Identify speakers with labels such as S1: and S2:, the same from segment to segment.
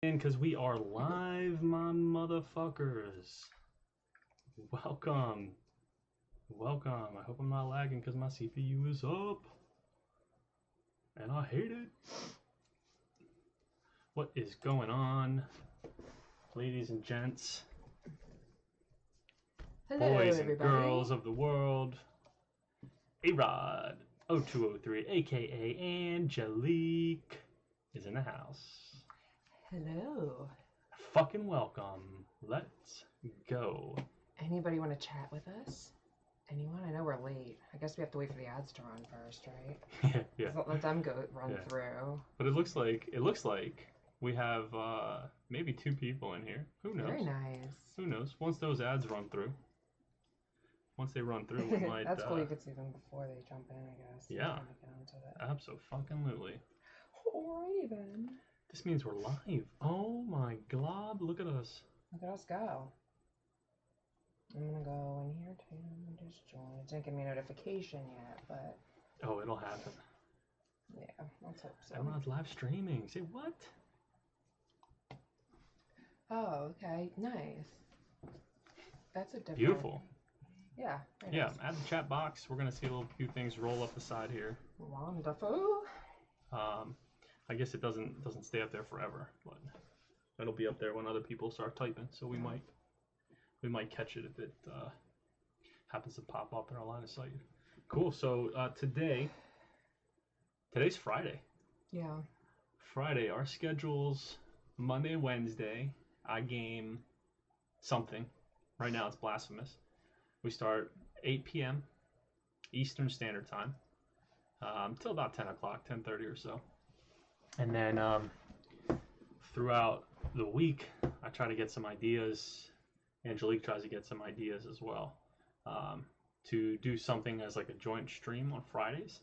S1: Because we are live, my motherfuckers. Welcome. Welcome. I hope I'm not lagging because my CPU is up. And I hate it. What is going on, ladies and gents?
S2: Hello,
S1: boys and
S2: everybody.
S1: Girls of the world? Arod0203, aka Angelique, is in the house.
S2: Hello.
S1: Fucking welcome. Let's go.
S2: Anybody want to chat with us? Anyone? I know we're late. I guess we have to wait for the ads to run first, right?
S1: Yeah.
S2: Let them run through.
S1: But it looks like we have maybe 2 people in here. Who knows?
S2: Very nice.
S1: Who knows? Once those ads run through. Once they run through, we might.
S2: That's cool. You could see them before they jump in, I guess.
S1: Yeah. Absolutely.
S2: Alrighty then.
S1: This means we're live. Oh my god! Look at us.
S2: Look at us go. I'm gonna go in here too and just join. It didn't give me a notification yet, but.
S1: Oh, it'll happen.
S2: Yeah, let's hope so.
S1: I'm not live streaming. Say what?
S2: Oh, okay. Nice. That's a different.
S1: Beautiful.
S2: Yeah.
S1: Yeah.
S2: Nice.
S1: Add the chat box. We're gonna see a few things roll up the side here.
S2: Wonderful.
S1: I guess it doesn't stay up there forever, but it'll be up there when other people start typing. So we might catch it if it happens to pop up in our line of sight. Cool. So today's Friday.
S2: Yeah.
S1: Friday. Our schedules Monday and Wednesday. I game something. Right now it's Blasphemous. We start 8 p.m. Eastern Standard Time till about 10 o'clock, 10:30 or so. And then throughout the week, I try to get some ideas. Angelique tries to get some ideas as well to do something as like a joint stream on Fridays.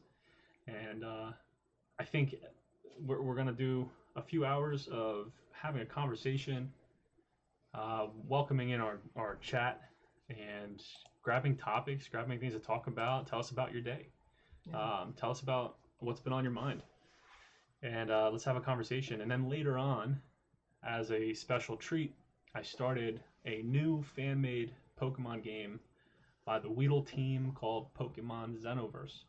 S1: And I think we're going to do a few hours of having a conversation, welcoming in our chat, and grabbing topics, grabbing things to talk about. Tell us about your day. Yeah. Tell us about what's been on your mind. And let's have a conversation. And then later on, as a special treat, I started a new fan-made Pokemon game by the Weedle team called Pokemon Xenoverse.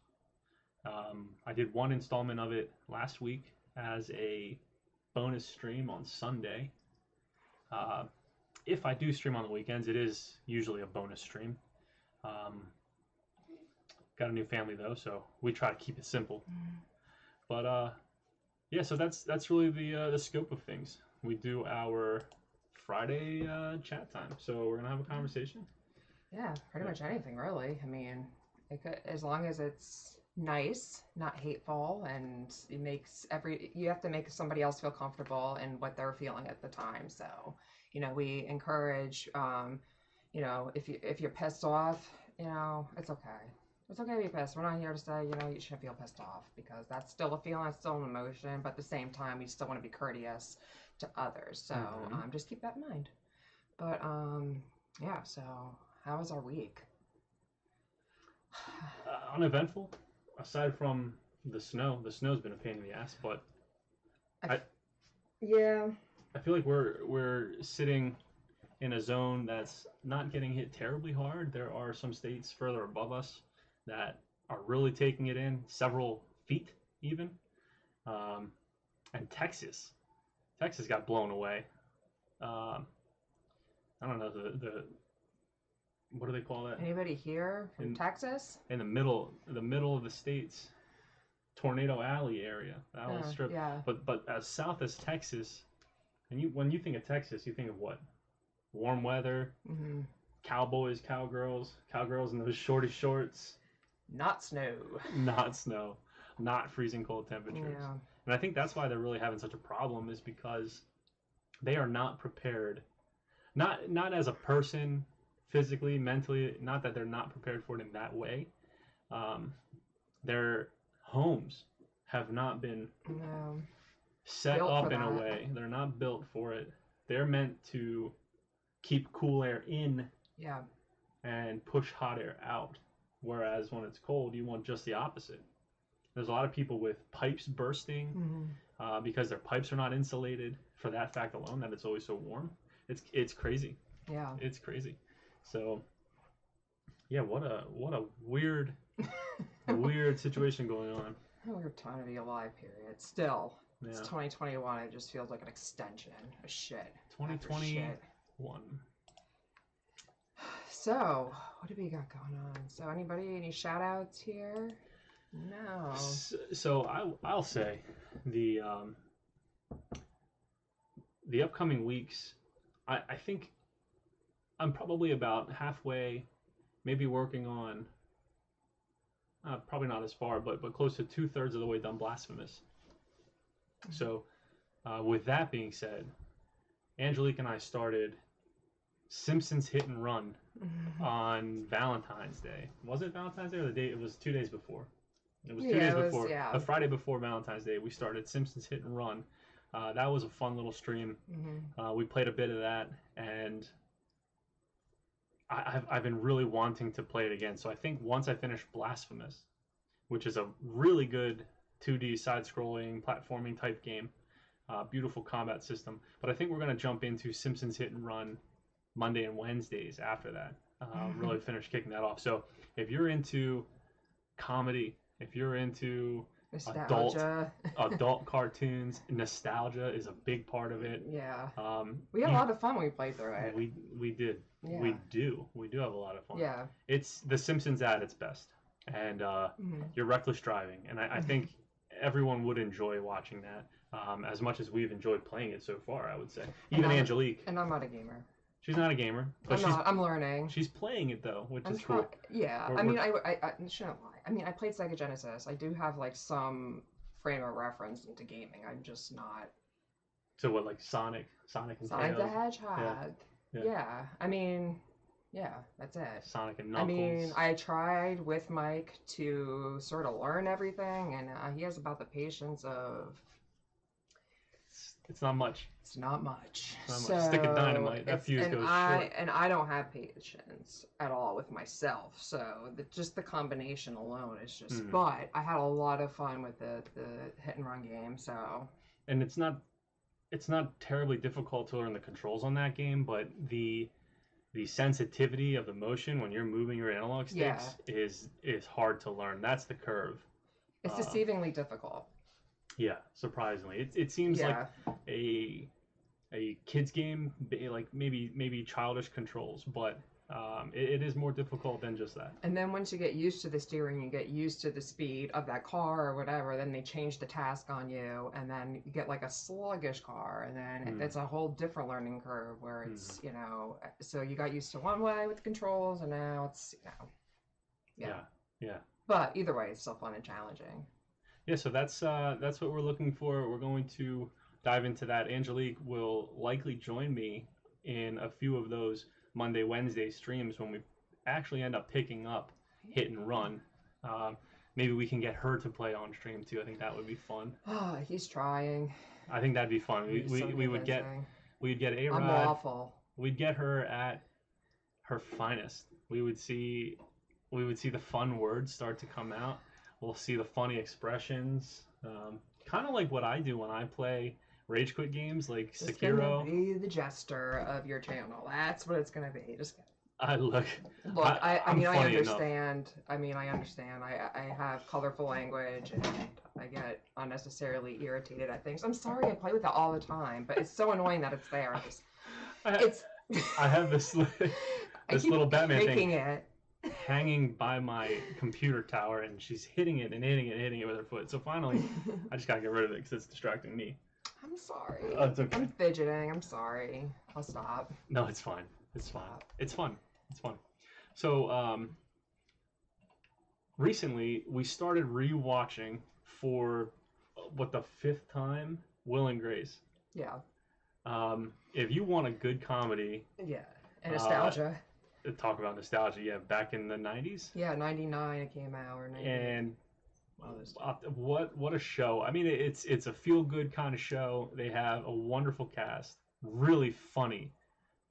S1: I did one installment of it last week as a bonus stream on Sunday. If I do stream on the weekends, it is usually a bonus stream. Got a new family though, so we try to keep it simple. But yeah, so that's really the scope of things. We do our Friday chat time, so we're gonna have a conversation.
S2: Yeah, pretty much anything really. I mean, it could, as long as it's nice, not hateful, and it makes you have to make somebody else feel comfortable in what they're feeling at the time. So, we encourage, if you're pissed off, it's okay. It's okay to be pissed. We're not here to say, you shouldn't feel pissed off, because that's still a feeling, it's still an emotion, but at the same time, we still want to be courteous to others. So just keep that in mind. But yeah, so how was our week?
S1: Uneventful, aside from the snow. The snow's been a pain in the ass, but
S2: yeah,
S1: I feel like we're sitting in a zone that's not getting hit terribly hard. There are some states further above us that are really taking it in, several feet even. And Texas got blown away. I don't know the what do they call that?
S2: Anybody here from Texas?
S1: In the middle of the states, Tornado Alley area, that whole strip.
S2: Yeah.
S1: But as south as Texas, and when you think of Texas, you think of what? Warm weather, cowboys, cowgirls in those shorty shorts.
S2: Not snow.
S1: Not snow. Not freezing cold temperatures.
S2: Yeah.
S1: And I think that's why they're really having such a problem, is because they are not prepared. Not as a person, physically, mentally, not that they're not prepared for it in that way. Their homes have not been set up in a way. They're not built for it. They're meant to keep cool air in and push hot air out. Whereas when it's cold, you want just the opposite. There's a lot of people with pipes bursting because their pipes are not insulated. For that fact alone, that it's always so warm, it's crazy.
S2: Yeah.
S1: It's crazy. So, yeah, what a weird weird situation going on.
S2: A weird time to be alive. Period. Still,
S1: Yeah.
S2: it's 2021. It just feels like an extension of shit.
S1: 2021.
S2: So, what do we got going on? So, any shout outs here? No.
S1: So I'll say the upcoming weeks, I think I'm probably about halfway, maybe working on, probably not as far, but close to 2/3 of the way done Blasphemous. So with that being said, Angelique and I started Simpsons Hit and Run on Valentine's Day. Was it Valentine's Day or the day? It was 2 days before. It was 2 days before.
S2: Yeah.
S1: The Friday before Valentine's Day, we started Simpsons Hit and Run. That was a fun little stream. We played a bit of that, and I've been really wanting to play it again. So I think once I finish Blasphemous, which is a really good 2D side-scrolling platforming type game, beautiful combat system. But I think we're going to jump into Simpsons Hit and Run Monday and Wednesdays after that. Really finish kicking that off. So if you're into comedy, if you're into adult cartoons, nostalgia is a big part of it.
S2: Yeah. We had a lot of fun when we played through it.
S1: We did.
S2: Yeah.
S1: We do have a lot of fun.
S2: Yeah.
S1: It's The Simpsons at its best. And you're reckless driving. And I think everyone would enjoy watching that as much as we've enjoyed playing it so far, I would say. Even Angelique.
S2: And I'm not a gamer.
S1: She's not a gamer.
S2: But I'm learning.
S1: She's playing it, though, which is cool.
S2: Yeah. I mean, I shouldn't lie. I mean, I played Sega Genesis. I do have, like, some frame of reference into gaming. I'm just not...
S1: So what, like Sonic and
S2: Sonic the
S1: Tails?
S2: Hedgehog. Yeah. I mean... Yeah, that's it.
S1: Sonic and Knuckles.
S2: I mean, I tried with Mike to sort of learn everything, and he has about the patience of...
S1: It's not much.
S2: It's not much.
S1: So, stick of dynamite, that fuse goes short.
S2: And I don't have patience at all with myself, so just the combination alone is just... But I had a lot of fun with the hit and run game, so...
S1: And it's not terribly difficult to learn the controls on that game, but the sensitivity of the motion when you're moving your analog sticks is hard to learn. That's the curve.
S2: It's deceivingly difficult.
S1: Yeah, surprisingly. It seems like a kid's game, like maybe childish controls, but it is more difficult than just that.
S2: And then once you get used to the steering, you get used to the speed of that car or whatever, then they change the task on you, and then you get like a sluggish car, and then it's a whole different learning curve where it's, you know, so you got used to one way with the controls, and now it's, you know,
S1: yeah.
S2: But either way, it's still fun and challenging.
S1: Yeah, so that's what we're looking for. We're going to dive into that. Angelique will likely join me in a few of those Monday, Wednesday streams when we actually end up picking up Hit and Run. Maybe we can get her to play on stream too. I think that would be fun.
S2: Oh, he's trying.
S1: I think that'd be fun. We'd get Arod.
S2: I'm awful.
S1: We'd get her at her finest. We would see the fun words start to come out. We'll see the funny expressions, kind of like what I do when I play rage quit games like Sekiro.
S2: It's gonna be the jester of your channel. That's what it's gonna be. Just
S1: I look.
S2: I mean, I understand. I have colorful language, and I get unnecessarily irritated at things. I'm sorry, I play with it all the time, but it's so annoying that it's there.
S1: I have this little Batman thing hanging by my computer tower, and she's hitting it with her foot. So finally, I just gotta get rid of it because it's distracting me.
S2: I'm sorry.
S1: It's okay.
S2: I'm fidgeting. I'm sorry. I'll stop.
S1: No, it's fine. It's fine. It's fun. It's fun. So, recently we started rewatching for the 5th time, Will and Grace.
S2: Yeah.
S1: If you want a good comedy.
S2: Yeah. And nostalgia.
S1: Talk about nostalgia, yeah. Back in the 90s.
S2: Yeah, 99 it came out, or 98.
S1: And what a show! I mean, it's a feel good kind of show. They have a wonderful cast, really funny,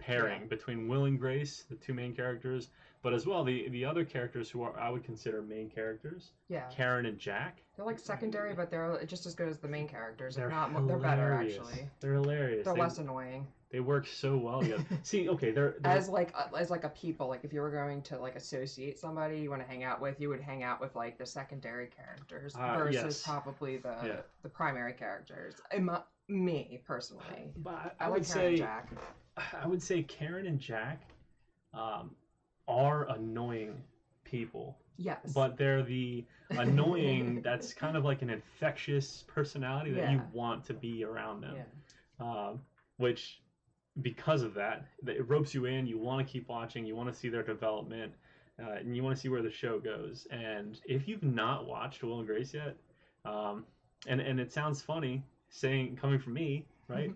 S1: pairing between Will and Grace, the two main characters, but as well the other characters who are I would consider main characters.
S2: Yeah.
S1: Karen and Jack.
S2: They're like secondary, but they're just as good as the main characters.
S1: They're
S2: If not,
S1: hilarious.
S2: they're better actually.
S1: They're hilarious.
S2: They're less annoying.
S1: They work so well together. See, okay, they're
S2: as like a people. Like if you were going to like associate somebody you want to hang out with, you would hang out with like the secondary characters versus probably the primary characters. Me personally,
S1: but
S2: I would say Jack.
S1: I would say Karen and Jack are annoying people.
S2: Yes.
S1: But they're the annoying that's kind of like an infectious personality that you want to be around them.
S2: Yeah.
S1: Which, because of that, it ropes you in. You want to keep watching. You want to see their development. And you want to see where the show goes. And if you've not watched Will and Grace yet, and it sounds funny coming from me, right?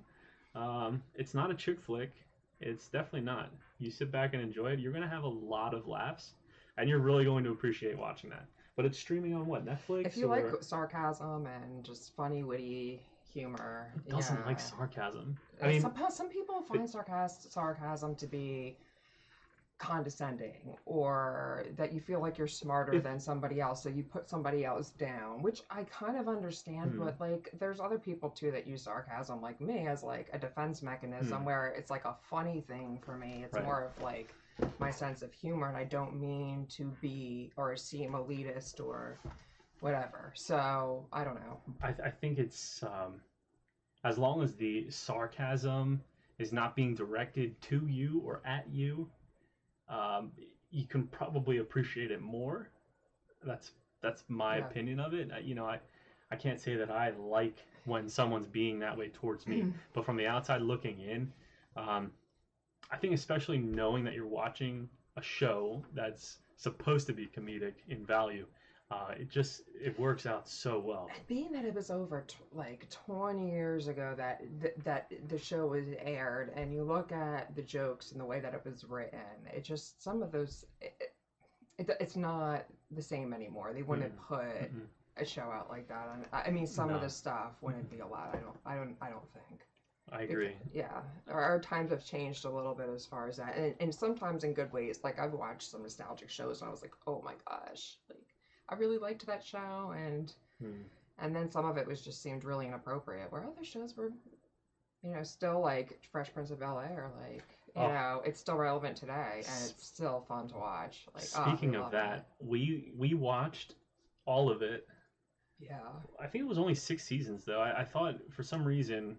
S1: It's not a chick flick. It's definitely not. You sit back and enjoy it. You're going to have a lot of laughs. And you're really going to appreciate watching that. But it's streaming on what, Netflix?
S2: If you like sarcasm and just funny, witty humor.
S1: Who doesn't like sarcasm?
S2: I mean, some people find sarcasm to be condescending, or that you feel like you're smarter than somebody else, so you put somebody else down, which I kind of understand, but like there's other people too that use sarcasm like me as like a defense mechanism where it's like a funny thing for me. It's more of like my sense of humor, and I don't mean to be or seem elitist or whatever. So I don't know.
S1: I think it's as long as the sarcasm is not being directed to you or at you, you can probably appreciate it more. That's my opinion of it. I can't say that I like when someone's being that way towards me, but from the outside looking in, I think especially knowing that you're watching a show that's supposed to be comedic in value, it works out so well.
S2: And being that it was over like 20 years ago that the show was aired, and you look at the jokes and the way that it was written, it just some of those it's not the same anymore. They wouldn't put a show out like that. I mean, some of the stuff wouldn't be allowed. I don't think.
S1: I agree.
S2: Our times have changed a little bit as far as that, and sometimes in good ways. Like I've watched some nostalgic shows, and I was like, oh my gosh, like I really liked that show, and then some of it just seemed really inappropriate. Where other shows were, still like Fresh Prince of Bel-Air, like it's still relevant today, and it's still fun to watch. Like
S1: speaking of that, we watched all of it.
S2: Yeah. I
S1: think it was only 6 seasons though. I thought for some reason,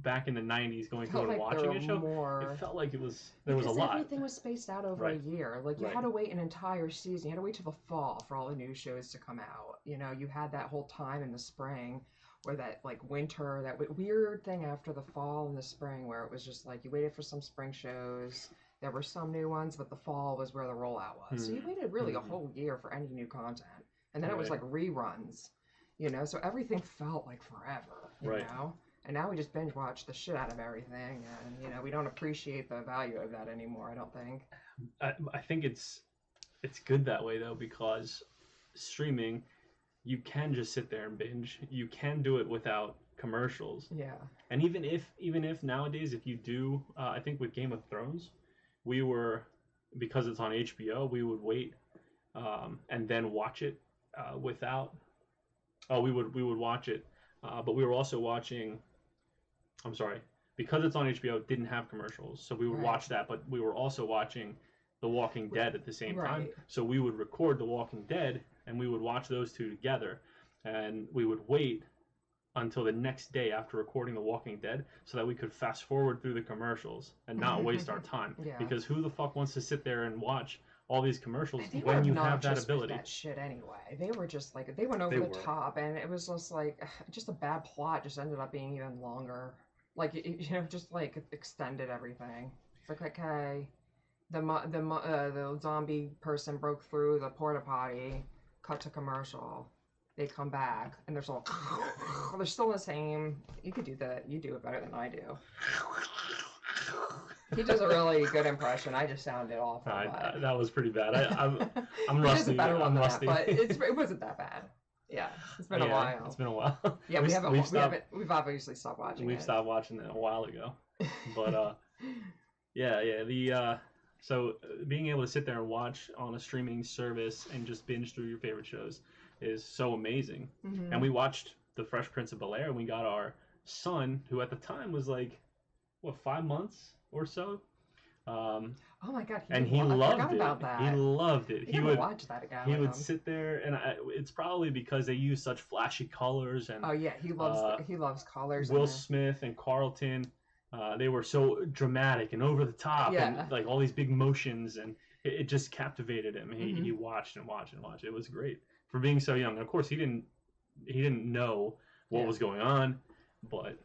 S1: back in the 90s, going through and watching a show, it felt like there was a lot.
S2: Everything was spaced out over a year. Like you had to wait an entire season. You had to wait till the fall for all the new shows to come out. You had that whole time in the spring, or that like winter, that weird thing after the fall and the spring, where it was just like you waited for some spring shows. There were some new ones, but the fall was where the rollout was. So you waited really a whole year for any new content, and then it was like reruns. So everything felt like forever. You know. And now we just binge watch the shit out of everything, and we don't appreciate the value of that anymore. I don't think.
S1: I think it's good that way though, because streaming, you can just sit there and binge. You can do it without commercials.
S2: Yeah.
S1: And even if nowadays, if you do, I think with Game of Thrones, because it's on HBO, we would wait and then watch it without. Oh, we would watch it, but we were also watching. I'm sorry, because it's on HBO, it didn't have commercials, so we would watch that, but we were also watching The Walking Dead at the same time. So we would record The Walking Dead, and we would watch those two together, and we would wait until the next day after recording The Walking Dead so that we could fast forward through the commercials and not waste our time. Because who the fuck wants to sit there and watch all these commercials when you have that ability?
S2: That shit anyway. They were just like, they went over the top, and it was just like, just a bad plot just ended up being even longer. Like, just like extended everything. It's like, okay, the zombie person broke through the porta potty, cut to commercial. They come back, and they're still the same. You could do that. You do it better than I do. He does a really good impression. I just sounded awful.
S1: That was pretty bad. I'm rusty.
S2: There's a better one than that, but it wasn't that bad. Yeah, it's been a while.
S1: It's been a while.
S2: Yeah, we've obviously stopped watching.
S1: We've stopped watching it a while ago, but Yeah. Being able to sit there and watch on a streaming service and just binge through your favorite shows is so amazing. And we watched The Fresh Prince of Bel Air, and we got our son, who at the time was like, what, 5 months or so.
S2: Oh my god,
S1: And he loved it.
S2: about that.
S1: He loved it.
S2: He would watch that again.
S1: He would sit there, and it's probably because they use such flashy colors. And
S2: oh yeah, he loves colors.
S1: Will Smith and Carlton, they were so dramatic and over the top, and like all these big motions, and it just captivated him. He watched and watched and watched. It was great for being so young. And of course, he didn't know what was going on, but.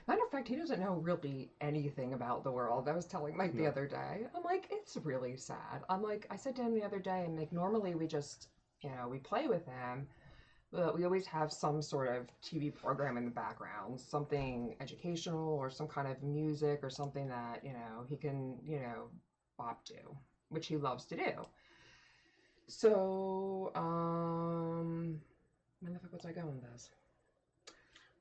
S2: Matter of fact, he doesn't know really anything about the world. I was telling Mike the other day, I'm like, it's really sad. I said to him the other day, and like, normally we just, we play with him, but we always have some sort of TV program in the background, something educational or some kind of music or something that, he can, bop to, which he loves to do. So, where the fuck was I going with this?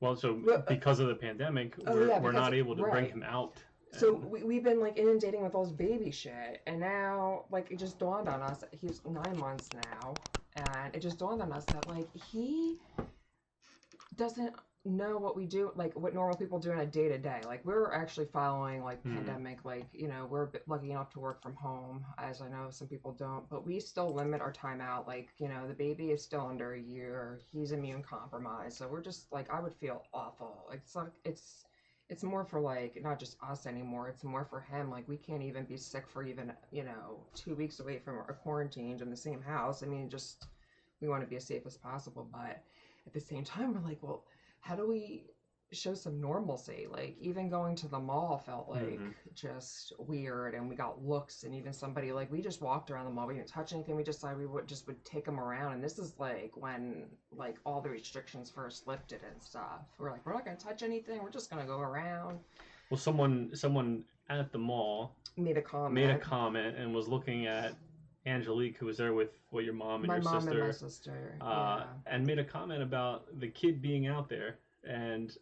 S1: Well, so because of the pandemic, we're not able to bring him out.
S2: So we've been like inundating with all this baby shit, and now like it just dawned on us. He's 9 months now, and it just dawned on us that like he doesn't know what we do, like what normal people do in a day to day. Like we're actually following like pandemic, like we're a bit lucky enough to work from home, as I know some people don't, but we still limit our time out. Like the baby is still under a year, he's immune compromised, so we're just like I would feel awful. It's like it's more for like not just us anymore. It's more for him. Like we can't even be sick for even 2 weeks away from our quarantined in the same house. I mean, just we want to be as safe as possible, but at the same time, we're like, well, how do we show some normalcy? Like even going to the mall felt like just weird, and we got looks, and even somebody like we just walked around the mall, we didn't touch anything, we just said we would take them around, and this is like when like all the restrictions first lifted and stuff. We're like, we're not gonna touch anything, we're just gonna go around.
S1: Well, someone at the mall
S2: made a comment
S1: and was looking at Angelique, who was there with your mom and
S2: my
S1: your
S2: mom
S1: sister,
S2: and my sister,
S1: and made a comment about the kid being out there. And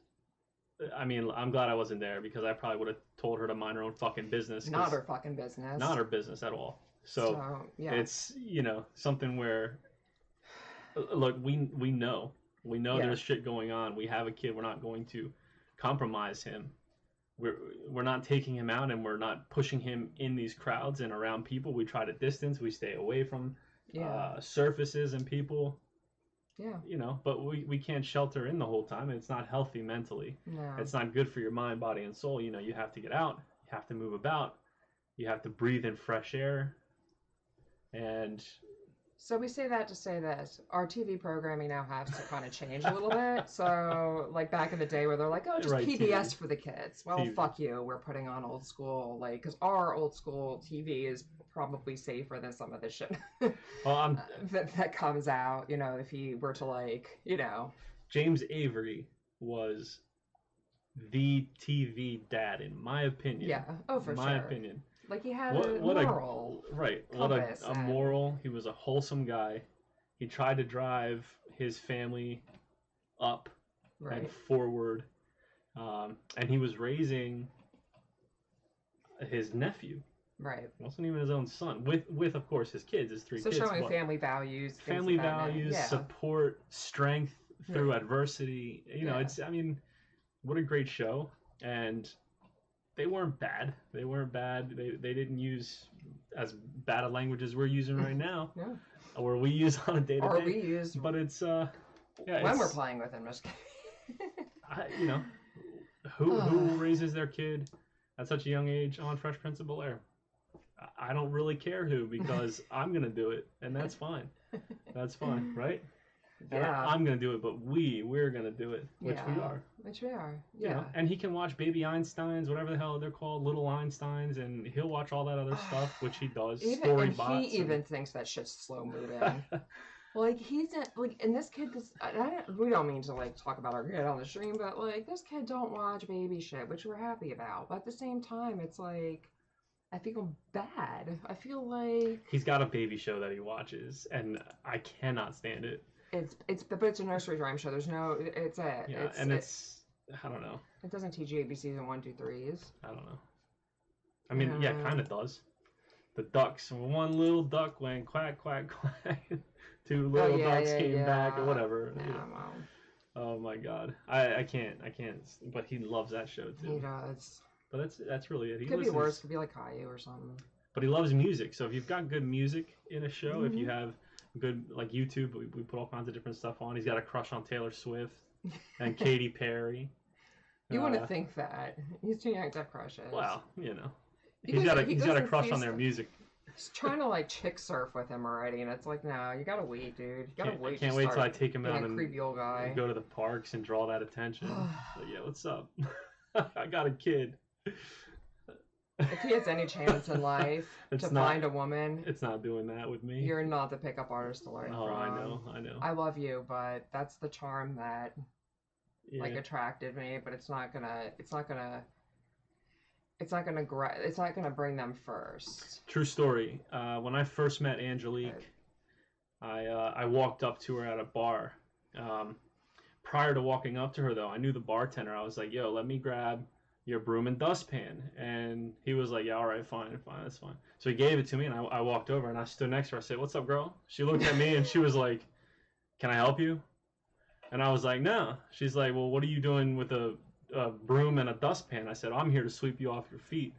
S1: I mean, I'm glad I wasn't there, because I probably would have told her to mind her own fucking business.
S2: Not her fucking business.
S1: Not her business at all. So
S2: yeah.
S1: It's something where, look, we know there's shit going on. We have a kid. We're not going to compromise him. We're not taking him out, and we're not pushing him in these crowds and around people. We try to distance. We stay away from surfaces and people.
S2: Yeah.
S1: But we can't shelter in the whole time. It's not healthy mentally.
S2: No.
S1: It's not good for your mind, body, and soul. You have to get out. You have to move about. You have to breathe in fresh air. And
S2: so we say that to say this. Our TV programming now has to kind of change a little bit. So, like back in the day where they're like, oh, just PBS TV. For the kids. Well, TV. Fuck you. We're putting on old school, like, because our old school TV is probably safer than some of the shit that comes out, if he were to, like,
S1: James Avery was the TV dad, in my opinion.
S2: Yeah. Oh, for sure.
S1: My opinion.
S2: Like he had a moral.
S1: What a moral. He was a wholesome guy. He tried to drive his family up and forward. And he was raising his nephew.
S2: Right.
S1: It wasn't even his own son. With of course his kids, his three kids.
S2: So showing family values.
S1: Family values, support, strength through adversity. It's what a great show. And they weren't bad. They didn't use as bad a language as we're using right now.
S2: Yeah.
S1: Or we use on a day-to-day.
S2: Or we use.
S1: But it's
S2: when we're playing with him, just kidding.
S1: Who raises their kid at such a young age on Fresh Prince of Bel Air? I don't really care who, because I'm gonna do it, and that's fine. That's fine, right?
S2: Yeah.
S1: I'm gonna do it, but we're gonna do it, which we are.
S2: Which we are. Yeah.
S1: And he can watch Baby Einsteins, whatever the hell they're called, Little Einsteins, and he'll watch all that other stuff, which he does. Storybots.
S2: He even thinks that shit's slow moving. Like he's like, and this kid, we don't mean to like talk about our kid on the stream, but like this kid don't watch baby shit, which we're happy about. But at the same time, it's like I feel bad. I feel like
S1: he's got a baby show that he watches, and I cannot stand it.
S2: But it's a nursery rhyme show. There's no. It's
S1: I don't know.
S2: It doesn't teach you ABCs and 1, 2, 3s.
S1: I don't know. I mean, yeah, kind of does. The ducks. One little duck went quack, quack, quack. Two little ducks came back or whatever.
S2: Yeah,
S1: You know.
S2: well,
S1: Oh my God. I can't. But he loves that show too.
S2: he does.
S1: But that's really it. He
S2: Could
S1: listens,
S2: be worse. Could be like Caillou or something.
S1: But he loves music. So if you've got good music in a show, if you have good, like YouTube, we put all kinds of different stuff on. He's got a crush on Taylor Swift and Katy Perry.
S2: You want to think that. He's too young to have crushes.
S1: Well, you know. He's got a crush on their music.
S2: He's trying to like chick surf with him already, and it's like, no, you gotta wait, dude. You gotta wait.
S1: Can't wait till I take him out
S2: and creepy old guy.
S1: Go to the parks and draw that attention. So, yeah, what's up? I got a kid.
S2: If he has any chance in life find a woman,
S1: it's not doing that with me.
S2: You're not the pickup artist to learn from.
S1: I know.
S2: I love you, but that's the charm that like attracted me. But it's not gonna bring them first.
S1: True story. When I first met Angelique, I walked up to her at a bar. Prior to walking up to her, though, I knew the bartender. I was like, "Yo, let me grab your broom and dustpan," and he was like, "Yeah, all right, fine, that's fine." So he gave it to me, and I walked over and I stood next to her. I said, "What's up, girl?" She looked at me and she was like, "Can I help you?" And I was like, "No." She's like, "Well, what are you doing with a broom and a dustpan?" I said, "I'm here to sweep you off your feet."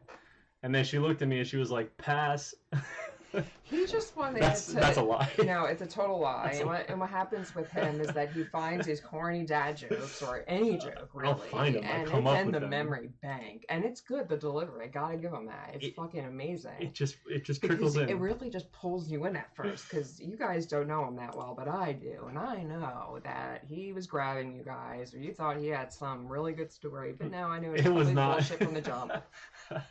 S1: And then she looked at me and she was like, "Pass."
S2: He just wanted
S1: that's a lie.
S2: No, it's a total lie. And what happens with him is that he finds these corny dad jokes or any joke really,
S1: I'll find them.
S2: and
S1: come
S2: it's
S1: up
S2: in
S1: with
S2: the
S1: them.
S2: memory bank, and it's good. The delivery, gotta give him that. It's fucking amazing.
S1: It just trickles in.
S2: It really just pulls you in at first because you guys don't know him that well, but I do, and I know that he was grabbing you guys, or you thought he had some really good story, but now I know
S1: it was not
S2: bullshit from the jump.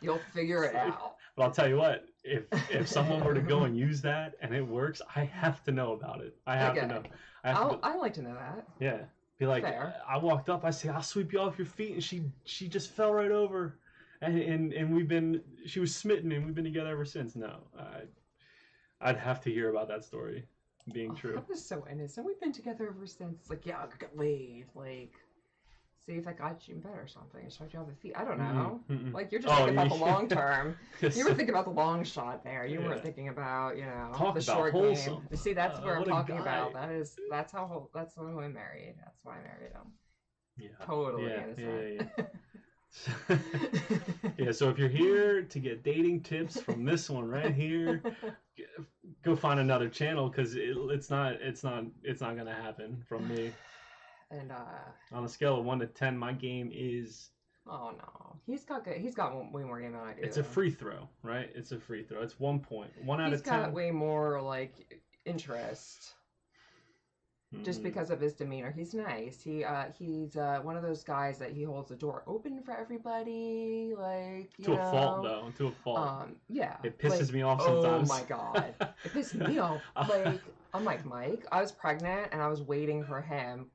S2: You'll figure it out.
S1: But I'll tell you what, if someone were to go and use that and it works, I have to know about it. I have to know.
S2: I like to know that.
S1: Yeah. Be like,
S2: fair.
S1: I walked up, I say, "I'll sweep you off your feet," and she just fell right over, and she was smitten, and we've been together ever since. No, I'd have to hear about that story being true.
S2: That was so innocent. We've been together ever since. Like, yeah, get laid. Like, see if that got you in bed or something. Start you off the feet. I don't know. Like, you're just thinking about the long term. You were thinking about the long shot there. You weren't thinking about, the short
S1: wholesome.
S2: game. See, that's what I'm talking about. That's who I married. That's why I married him.
S1: Yeah.
S2: Totally innocent.
S1: Yeah. So if you're here to get dating tips from this one right here, go find another channel because it's not gonna happen from me.
S2: And
S1: on a scale of 1 to 10, my game is.
S2: Oh no, he's got way more game than I do.
S1: It's a free throw, right? It's a free throw. It's 1 point. 1 out of 10.
S2: He's got way more like interest. Just because of his demeanor. He's nice. He's one of those guys that he holds the door open for everybody, like,
S1: to a fault, though. To a fault.
S2: Yeah.
S1: It pisses me off sometimes.
S2: Oh my god. It pisses me off. Like, I'm like, Mike, I was pregnant and I was waiting for him.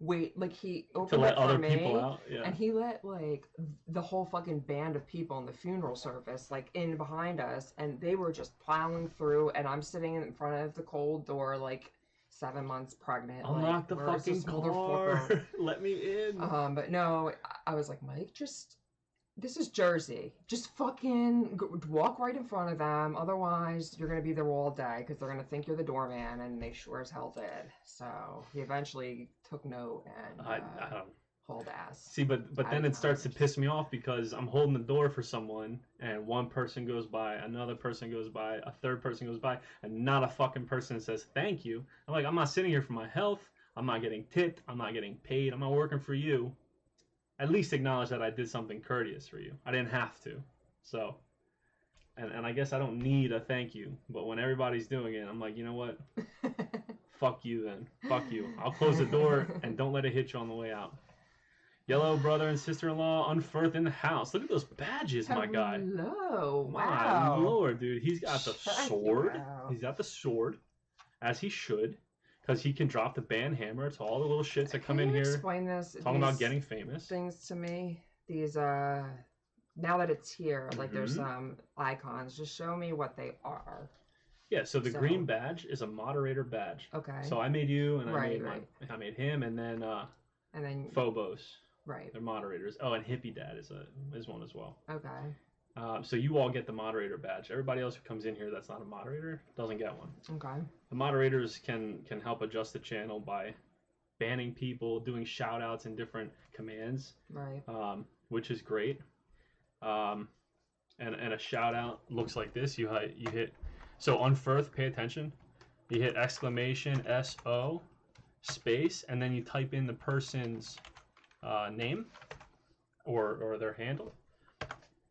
S2: He opened
S1: to let
S2: it for
S1: other
S2: me,
S1: people out. Yeah.
S2: and he let like the whole fucking band of people in the funeral service like in behind us, and they were just plowing through, and I'm sitting in front of the cold door like 7 months pregnant.
S1: Unlock the fucking car. Let me in.
S2: But no, I was like, Mike, this is Jersey. Just fucking walk right in front of them. Otherwise, you're going to be there all day because they're going to think you're the doorman, and they sure as hell did. So he eventually took note and
S1: I don't
S2: hauled ass.
S1: See, but then it starts to piss me off because I'm holding the door for someone, and one person goes by, another person goes by, a third person goes by, and not a fucking person says thank you. I'm like, I'm not sitting here for my health. I'm not getting tipped. I'm not getting paid. I'm not working for you. At least acknowledge that I did something courteous for you. I didn't have to. So, and I guess I don't need a thank you. But when everybody's doing it, I'm like, you know what? Fuck you then. Fuck you. I'll close the door and don't let it hit you on the way out. Yellow brother and sister-in-law Unfirth in the house. Look at those badges, my guy.
S2: Hello.
S1: Wow. My lord, dude. He's got the sword.
S2: Wow.
S1: He's got the sword, as he should. Because he can drop the band hammer to all the little shits that come in here.
S2: Explain this.
S1: Talking about getting famous.
S2: Things to me. These now that it's here, like there's some icons. Just show me what they are.
S1: Yeah. So the green badge is a moderator badge.
S2: Okay.
S1: So I made you, and I made him, and then Phobos.
S2: Right.
S1: They're moderators. Oh, and Hippie Dad is one as well.
S2: Okay.
S1: So you all get the moderator badge. Everybody else who comes in here that's not a moderator doesn't get one.
S2: Okay.
S1: The moderators can help adjust the channel by banning people, doing shout outs and different commands,
S2: Right.
S1: which is great. And a shout out looks like this. You hit, so on Firth, pay attention. You hit exclamation SO space, and then you type in the person's name or their handle,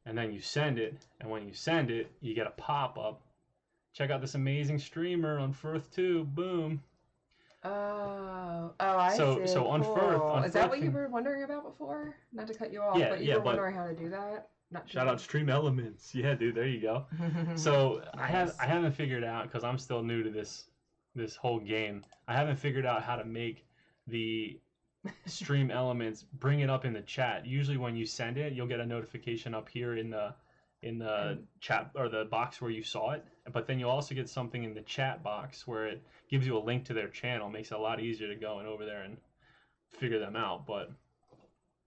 S1: and then you send it. And when you send it, you get a pop up. Check out this amazing streamer on Firth 2. Boom.
S2: I see.
S1: So on Firth,
S2: is that what you were wondering about before? Not to cut you off, but you were wondering how to do that.
S1: Shout out Stream Elements. Yeah, dude, there you go. So nice. I haven't figured out, because I'm still new to this whole game. I haven't figured out how to make the Stream Elements bring it up in the chat. Usually when you send it, you'll get a notification up here in the chat or the box where you saw it. But then you'll also get something in the chat box where it gives you a link to their channel. Makes it a lot easier to go and over there and figure them out. But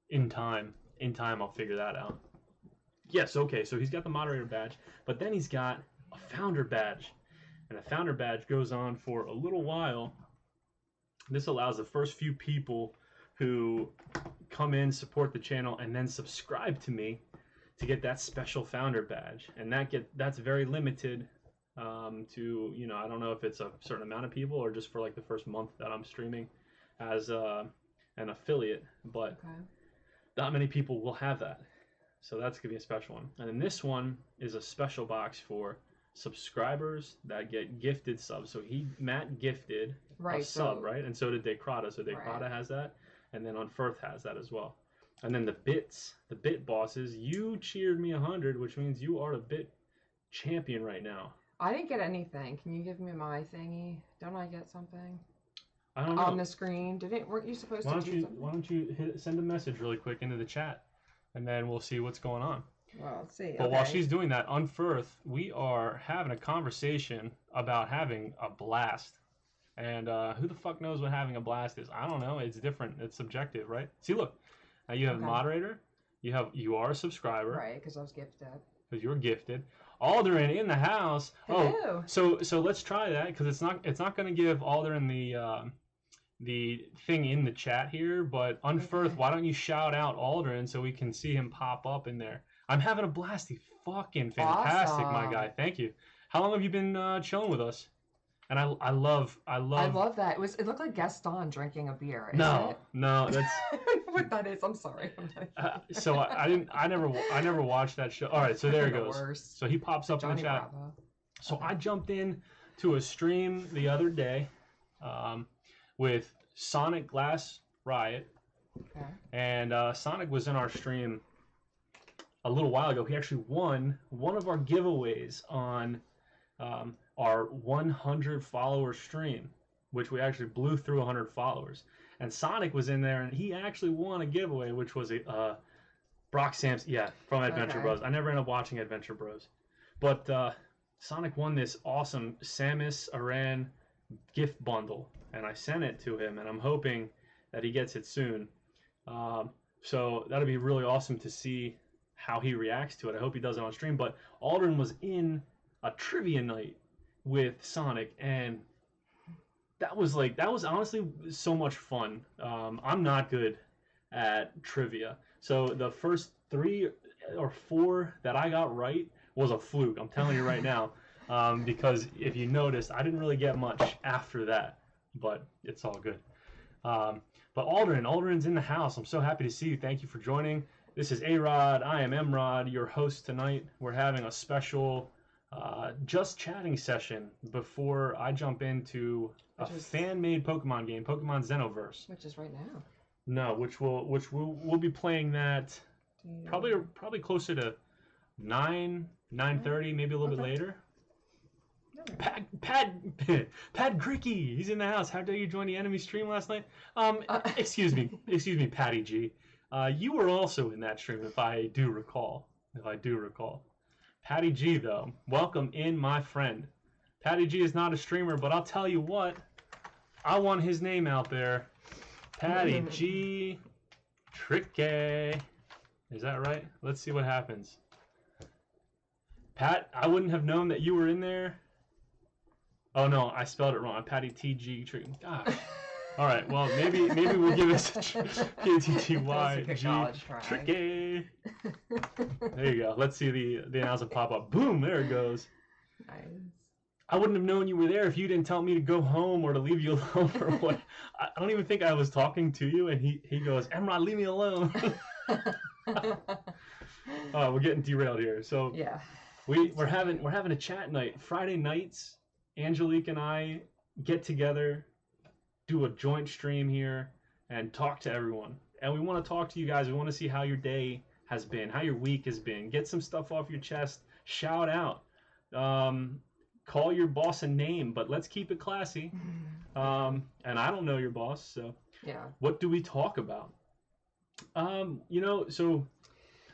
S1: in time I'll figure that out. Yes, okay, so he's got the moderator badge, but then he's got a founder badge. And a founder badge goes on for a little while. This allows the first few people who come in, support the channel, and then subscribe to me to get that special founder badge. And that's very limited to, I don't know if it's a certain amount of people or just for like the first month that I'm streaming as an affiliate, but not many people will have that. So that's going to be a special one. And then this one is a special box for subscribers that get gifted subs. So Matt gifted a sub, right? And so did Decrata. So Decrata has that. And then on Firth has that as well. And then the bit bosses, you cheered me 100, which means you are a bit champion right now.
S2: I didn't get anything. Can you give me my thingy? Don't I get something?
S1: I don't know.
S2: On the screen? Weren't you supposed to do something?
S1: Why don't you send a message really quick into the chat? And then we'll see what's going on.
S2: Well, let's see.
S1: But while she's doing that, on Firth, we are having a conversation about having a blast. And who the fuck knows what having a blast is? I don't know. It's different. It's subjective, right? See, look. Now you have a moderator. You are a subscriber.
S2: Right, because I was gifted.
S1: Because you were gifted. Alderin in the house.
S2: Hello.
S1: Oh, so let's try that, because it's not going to give Alderin the thing in the chat here, but on Firth, why don't you shout out Alderin so we can see him pop up in there? I'm having a blast. He's fucking fantastic, my guy. Thank you. How long have you been chilling with us? And I love
S2: that. It looked like Gaston drinking a beer.
S1: No, that's
S2: what that is. I'm sorry.
S1: So I never watched that show. All right, so there it goes.
S2: Worst.
S1: So he pops up in the chat.
S2: Bravo.
S1: So I jumped in to a stream the other day. With Sonic Glass Riot. Okay. And Sonic was in our stream a little while ago. He actually won one of our giveaways on our 100 follower stream, which we actually blew through 100 followers. And Sonic was in there, and he actually won a giveaway, which was a Brock Sam's, from Adventure Bros. I never ended up watching Adventure Bros. But Sonic won this awesome Samus Aran gift bundle. And I sent it to him, and I'm hoping that he gets it soon. So that'll be really awesome to see how he reacts to it. I hope he does it on stream. But Aldrin was in a trivia night with Sonic, and that was honestly so much fun. I'm not good at trivia, so the first 3 or 4 that I got right was a fluke. I'm telling you right now, because if you noticed, I didn't really get much after that. But it's all good. But Aldrin's in the house. I'm so happy to see you. Thank you for joining. This is Arod. I am Emrod, your host tonight. We're having a special just chatting session before I jump into a fan-made Pokemon game, Pokemon Xenoverse.
S2: Which is right now.
S1: No, we'll be playing that probably closer to 9:30, maybe a little bit later. Pat Cricky, he's in the house. How dare you join the enemy stream last night? Excuse me, Patty G. You were also in that stream, if I do recall. Patty G, though, welcome in, my friend. Patty G is not a streamer, but I'll tell you what, I want his name out there. Patty G, Tricky. Is that right? Let's see what happens. Pat, I wouldn't have known that you were in there. Oh no, I spelled it wrong. Patty TG. Gosh. All right. Well, maybe we'll give it a PTTYG. Tricky. There you go. Let's see the announcement pop up. Boom! There it goes.
S2: Nice.
S1: I wouldn't have known you were there if you didn't tell me to go home or to leave you alone or what. I don't even think I was talking to you, and he goes, Emrod, leave me alone. We're getting derailed here. So
S2: yeah,
S1: we're having a chat night. Friday nights, Angelique and I get together, do a joint stream here, and talk to everyone. And we want to talk to you guys. We want to see how your day has been, how your week has been. Get some stuff off your chest. Shout out. Call your boss a name, but let's keep it classy. And I don't know your boss, so
S2: yeah.
S1: What do we talk about? So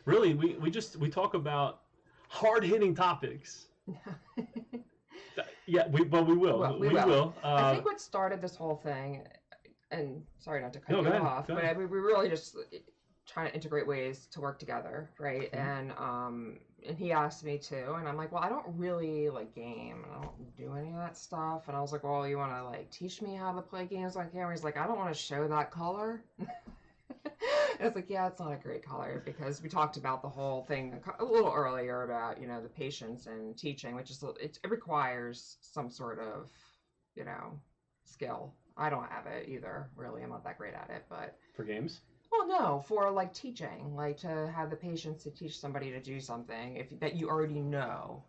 S1: really we talk about hard-hitting topics. Yeah, we will.
S2: Well, we will. I think what started this whole thing, and sorry not to cut you off, but we really just trying to integrate ways to work together, right? Mm-hmm. And he asked me to, and I'm like, well, I don't really like game, and I don't do any of that stuff. And I was like, well, you want to like teach me how to play games on camera? He's like, I don't want to show that color. And it's like, yeah, it's not a great color, because we talked about the whole thing a little earlier about, the patience and teaching, which is, it requires some sort of, skill. I don't have it either, really. I'm not that great at it, but.
S1: For games?
S2: Well, no, for like teaching, like to have the patience to teach somebody to do something that you already know.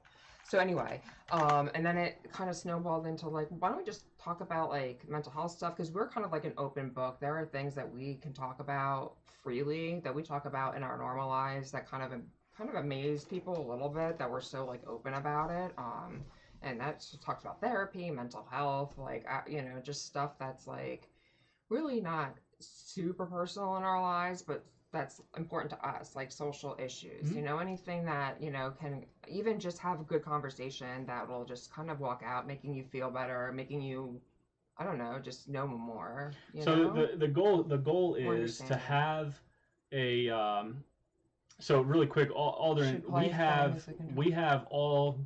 S2: So anyway, and then it kind of snowballed into like, why don't we just talk about like mental health stuff? Because we're kind of like an open book. There are things that we can talk about freely, that we talk about in our normal lives, that kind of amaze people a little bit, that we're so like open about it. And that talks about therapy, mental health, like just stuff that's like really not super personal in our lives, but that's important to us, like social issues, mm-hmm. Anything that, can even just have a good conversation that will just kind of walk out making you feel better, making you, I don't know, just know more.
S1: The goal is to have a so really quick, Aldrin, we have all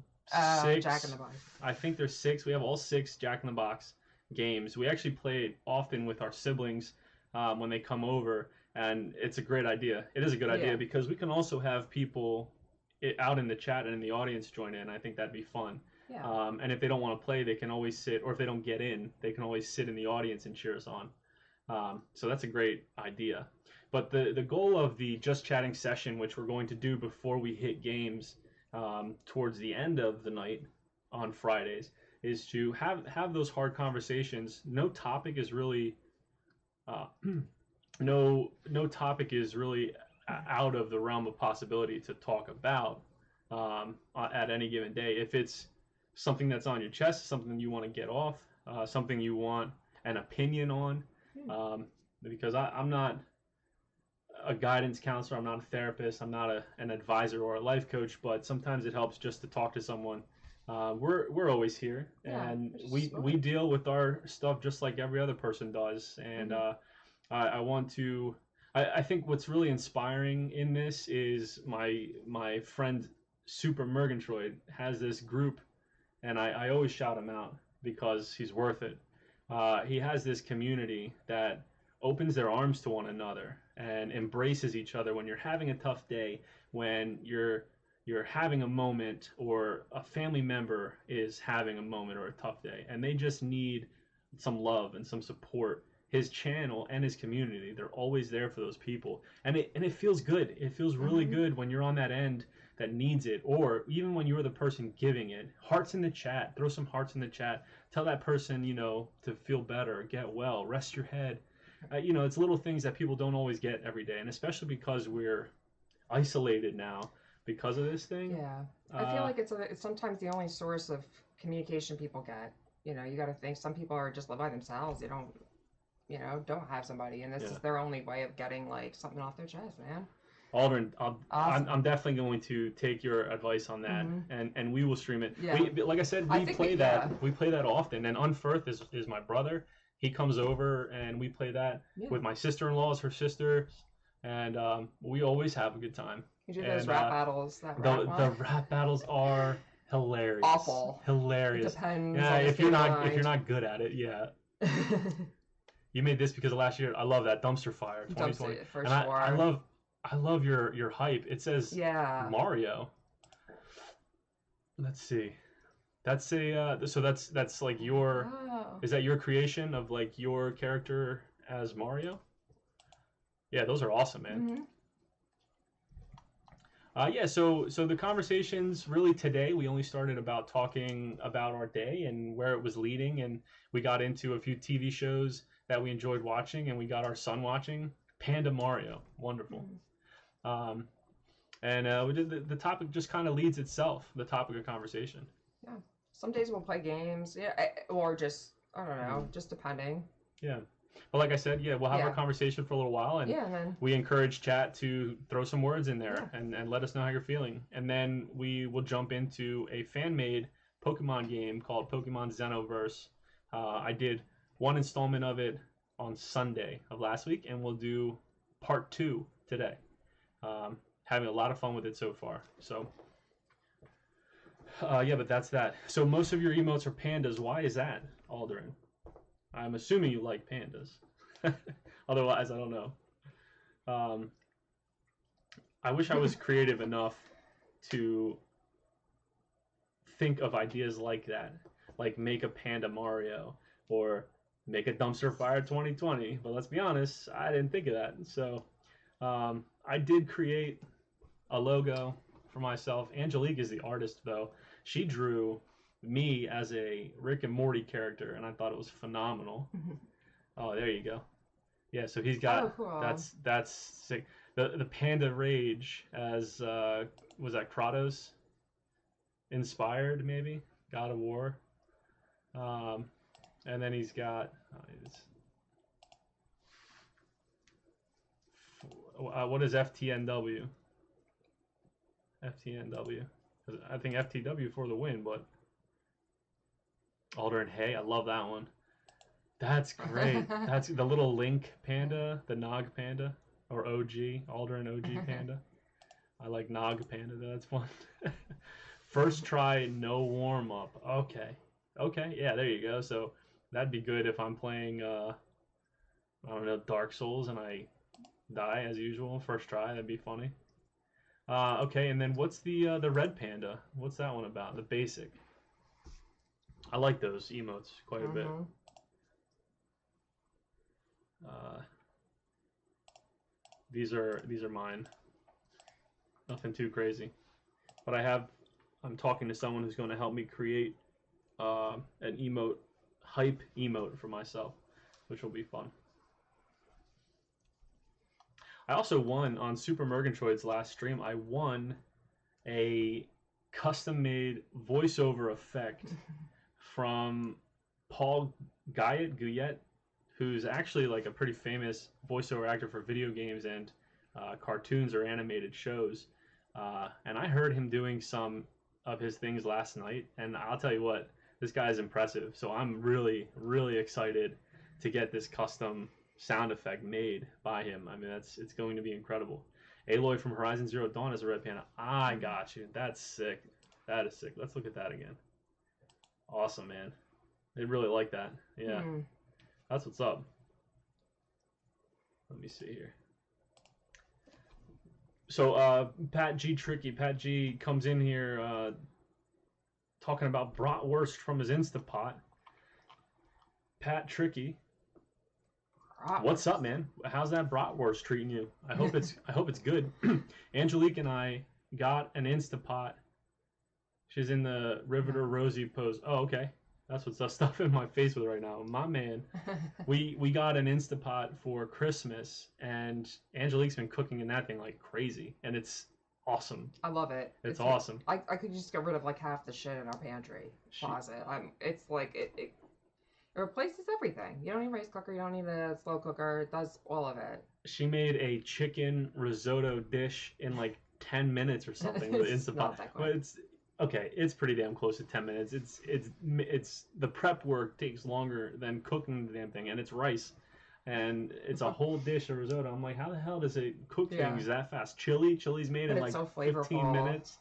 S1: 6
S2: Jack in the Box.
S1: I think there's 6. We have all 6 Jack in the Box games. We actually play it often with our siblings when they come over. And it's a great idea. It is a good idea because we can also have people out in the chat and in the audience join in. I think that'd be fun. Yeah. And if they don't want to play, they can always sit, or if they don't get in, they can always sit in the audience and cheer us on. So that's a great idea. But the goal of the Just Chatting session, which we're going to do before we hit games towards the end of the night on Fridays, is to have those hard conversations. No topic is really... No topic is really out of the realm of possibility to talk about at any given day. If it's something that's on your chest, something you want to get off, something you want an opinion on, because I'm not a guidance counselor, I'm not a therapist, I'm not an advisor or a life coach, but sometimes it helps just to talk to someone. We're always here, and we deal with our stuff just like every other person does, and I think what's really inspiring in this is my friend Super Murgatroyd has this group, and I always shout him out because he's worth it. He has this community that opens their arms to one another and embraces each other when you're having a tough day, when you're having a moment, or a family member is having a moment or a tough day, and they just need some love and some support. His channel and his community, they're always there for those people, and it feels good. It feels really good when you're on that end that needs it, or even when you're the person giving it. Hearts in the chat. Throw some hearts in the chat. Tell that person, to feel better, get well, rest your head. It's little things that people don't always get every day, and especially because we're isolated now because of this thing.
S2: Yeah, I feel like it's sometimes the only source of communication people get. You got to think some people are just live by themselves. They don't have somebody, and this is their only way of getting like something off their chest, man.
S1: Aldrin, I'm definitely going to take your advice on that, and we will stream it. Yeah. Like I said, we play that often, and Unfirth is my brother. He comes over, and we play that with my sister-in-law as her sister, and we always have a good time.
S2: You do those
S1: And
S2: rap battles, that
S1: the
S2: rap
S1: the
S2: one.
S1: rap battles are hilarious.
S2: Awful. It
S1: Hilarious.
S2: depends
S1: Yeah,
S2: on the
S1: if
S2: state
S1: you're
S2: of
S1: not
S2: your
S1: if you're
S2: mind.
S1: not good at it, yeah. You made this because of last year. I love that dumpster fire 2020.
S2: Dumps it for
S1: And I
S2: sure.
S1: love your hype. It says
S2: Yeah.
S1: Mario. Let's see. That's a so that's like your
S2: Oh.
S1: is that your creation of like your character as Mario? Yeah, those are awesome, man.
S2: Mm-hmm.
S1: Yeah, so the conversations really today we only started about talking about our day and where it was leading, and we got into a few TV shows that we enjoyed watching, and we got our son watching Panda Mario, wonderful. Um, and we did the topic just kind of leads itself, the topic of conversation.
S2: Yeah. Some days we'll play games, yeah, or just I don't know, just depending.
S1: Yeah. But like I said, yeah, we'll have our
S2: Yeah.
S1: conversation for a little while, and
S2: Yeah, and then
S1: we encourage chat to throw some words in there
S2: Yeah.
S1: and let us know how you're feeling. And then we will jump into a fan-made Pokemon game called Pokemon Xenoverse. I did one installment of it on Sunday of last week, and we'll do part 2 today. Having a lot of fun with it so far. So, yeah, but that's that. So most of your emotes are pandas. Why is that, Aldrin? I'm assuming you like pandas. Otherwise, I don't know. I wish I was creative enough to think of ideas like that, like make a Panda Mario or make a Dumpster Fire 2020. But let's be honest, I didn't think of that. So I did create a logo for myself. Angelique is the artist, though. She drew me as a Rick and Morty character, and I thought it was phenomenal. Oh, there you go. Yeah, so he's got
S2: cool.
S1: that's sick. The Panda Rage as was that Kratos inspired maybe God of War, and then he's got what is FTNW? FTNW. I think FTW for the win, but Alder and Hay, I love that one. That's great. That's the little Link panda, the Nog panda, or OG, Alder and OG panda. I like Nog panda, that's fun. First try, no warm up. Okay. Okay, yeah, there you go. So that'd be good if I'm playing, I don't know, Dark Souls and I die as usual. First try, that'd be funny. Okay, and then what's the red panda? What's that one about? The basic. I like those emotes quite a bit. These are mine. Nothing too crazy, but I'm talking to someone who's going to help me create an emote, hype emote for myself, which will be fun. I also won on Super Murgatroyd's last stream. I won a custom-made voiceover effect from Paul Guyette, who's actually like a pretty famous voiceover actor for video games and cartoons or animated shows. And I heard him doing some of his things last night, and I'll tell you what, this guy is impressive. So I'm really, really excited to get this custom sound effect made by him. I mean, it's going to be incredible. Aloy from Horizon Zero Dawn is a red panda. I got you. That's sick. That is sick. Let's look at that again. Awesome, man. They really like that. Yeah. That's what's up. Let me see here. So Pat G comes in here talking about bratwurst from his Instapot. Pat Tricky, what's up, man? How's that bratwurst treating you? I hope it's good. Angelique and I got an Instapot. She's in the Riveter Rosie pose. Oh, okay. That's what's stuff in my face with right now. My man. We got an Instapot for Christmas, and Angelique's been cooking in that thing like crazy, and it's awesome.
S2: I love it.
S1: It's awesome.
S2: I could just get rid of like half the shit in our pantry closet. It's like it replaces everything. You don't need a rice cooker. You don't need a slow cooker. It does all of it.
S1: She made a chicken risotto dish in like 10 minutes or something with Instapot. But it's pretty damn close to 10 minutes. It's the prep work takes longer than cooking the damn thing, and it's rice. and it's a whole dish of risotto. I'm like, how the hell does it cook
S2: Yeah.
S1: things that fast? Chili's made
S2: But
S1: in
S2: it's
S1: like
S2: so
S1: 15
S2: flavorful.
S1: minutes.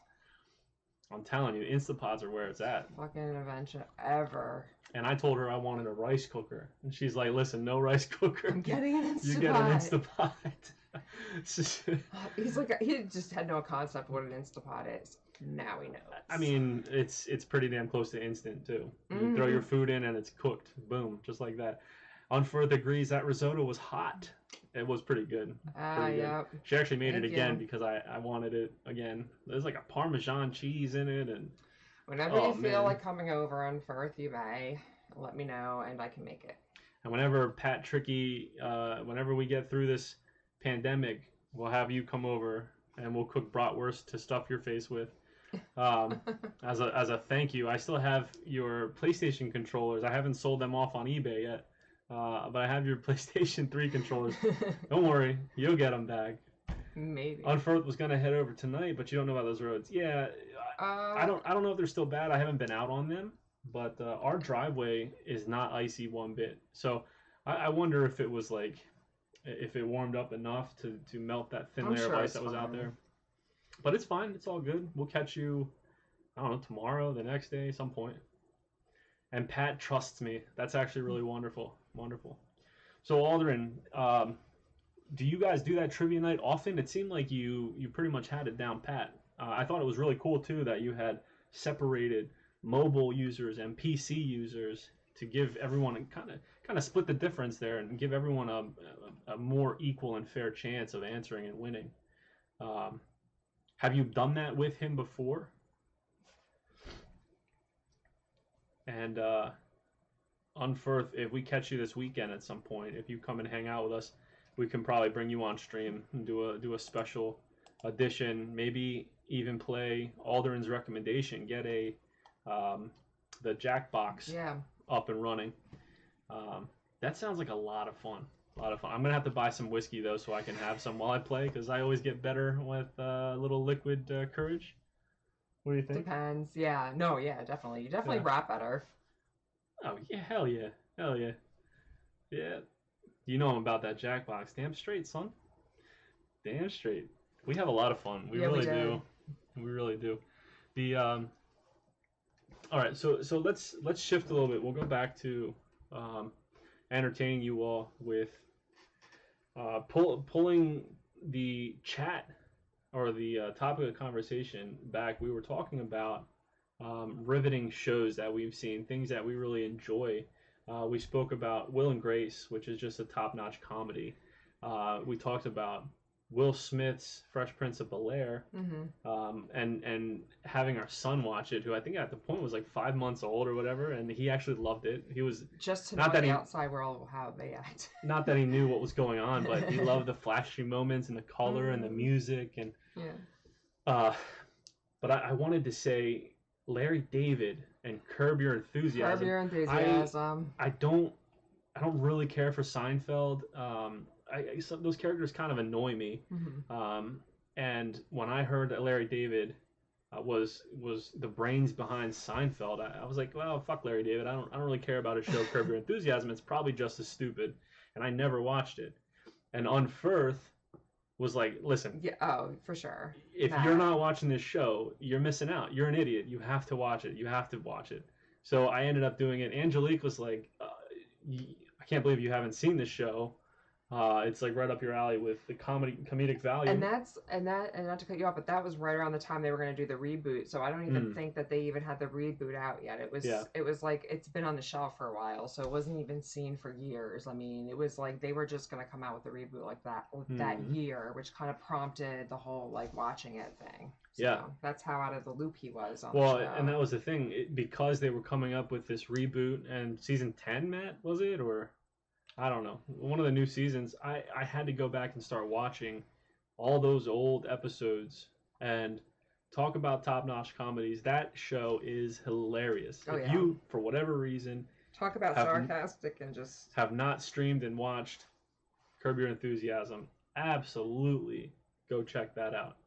S1: I'm telling you, Instapots are where it's at.
S2: Fucking invention ever.
S1: And I told her I wanted a rice cooker, and she's like, "Listen, no rice cooker.
S2: I'm getting an Instapot.
S1: You get an Instapot."
S2: He's like, he just had no concept what an Instapot is. Now he knows.
S1: I mean, it's pretty damn close to instant too. You throw your food in and it's cooked. Boom, just like that. On Firth agrees that risotto was hot. It was pretty good.
S2: Yeah.
S1: She actually made
S2: Thank
S1: it again
S2: you.
S1: because I wanted it again. There's like a Parmesan cheese in it, and
S2: Whenever you feel like coming over on Firth, you may let me know and I can make it.
S1: And whenever Pat Tricky, whenever we get through this pandemic, we'll have you come over and we'll cook bratwurst to stuff your face with. As a thank you. I still have your PlayStation controllers. I haven't sold them off on eBay yet, but I have your PlayStation 3 controllers. Don't worry, you'll get them back.
S2: Maybe.
S1: Unfurth was gonna head over tonight, but you don't know about those roads. Yeah, I don't know if they're still bad. I haven't been out on them, but our driveway is not icy one bit. So I wonder if it was like if it warmed up enough to melt that thin layer of ice that was out there. But it's fine. It's all good. We'll catch you, I don't know, tomorrow, the next day, some point. And Pat trusts me. That's actually really wonderful. Wonderful. So, Aldrin, do you guys do that trivia night often? It seemed like you pretty much had it down pat. I thought it was really cool, too, that you had separated mobile users and PC users to give everyone kind of split the difference there and give everyone a more equal and fair chance of answering and winning. Have you done that with him before? And Unfirth, if we catch you this weekend at some point, if you come and hang out with us, we can probably bring you on stream and do a special edition. Maybe even play Aldrin's recommendation. Get the Jackbox up and running. That sounds like a lot of fun. A lot of fun. I'm gonna have to buy some whiskey though, so I can have some while I play, because I always get better with a little liquid courage. What do you think?
S2: Depends. Yeah. No. Yeah. Definitely. You definitely rap better.
S1: Oh yeah. Hell yeah. Hell yeah. Yeah. You know about that Jackbox. Damn straight, son. Damn straight. We have a lot of fun. We really do. We really do. The all right. So let's shift a little bit. We'll go back to entertaining you all with pulling the chat or the topic of conversation back. We were talking about riveting shows that we've seen, things that we really enjoy. We spoke about Will and Grace, which is just a top-notch comedy. We talked about Will Smith's Fresh Prince of Bel-Air, and having our son watch it, who I think at the point was like 5 months old or whatever, and he actually loved it. He was
S2: just to know the outside world how they act.
S1: Not that he knew what was going on, but he loved the flashy moments and the color and the music and but I wanted to say Larry David and Curb Your Enthusiasm.
S2: Curb Your Enthusiasm.
S1: I don't really care for Seinfeld. Those characters kind of annoy me. And when I heard that Larry David was the brains behind Seinfeld, I was like, well, fuck Larry David. I don't really care about his show Curb Your Enthusiasm. It's probably just as stupid, and I never watched it. And Unfirth was like, listen,
S2: for sure.
S1: If you're not watching this show, you're missing out. You're an idiot. You have to watch it. You have to watch it. So I ended up doing it. Angelique was like, I can't believe you haven't seen this show. It's like right up your alley with the comedic value.
S2: And not to cut you off, but that was right around the time they were going to do the reboot. So I don't even think that they even had the reboot out yet. It was like, it's been on the shelf for a while, so it wasn't even seen for years. I mean, it was like they were just going to come out with the reboot like that that year, which kind of prompted the whole like watching it thing. So that's how out of the loop he was on the show.
S1: And that was the thing, because they were coming up with this reboot, and season 10, Matt, was it, or? I don't know. One of the new seasons, I had to go back and start watching all those old episodes and talk about top-notch comedies. That show is hilarious. If you, for whatever reason,
S2: talk about sarcastic and just
S1: have not streamed and watched Curb Your Enthusiasm, absolutely go check that out.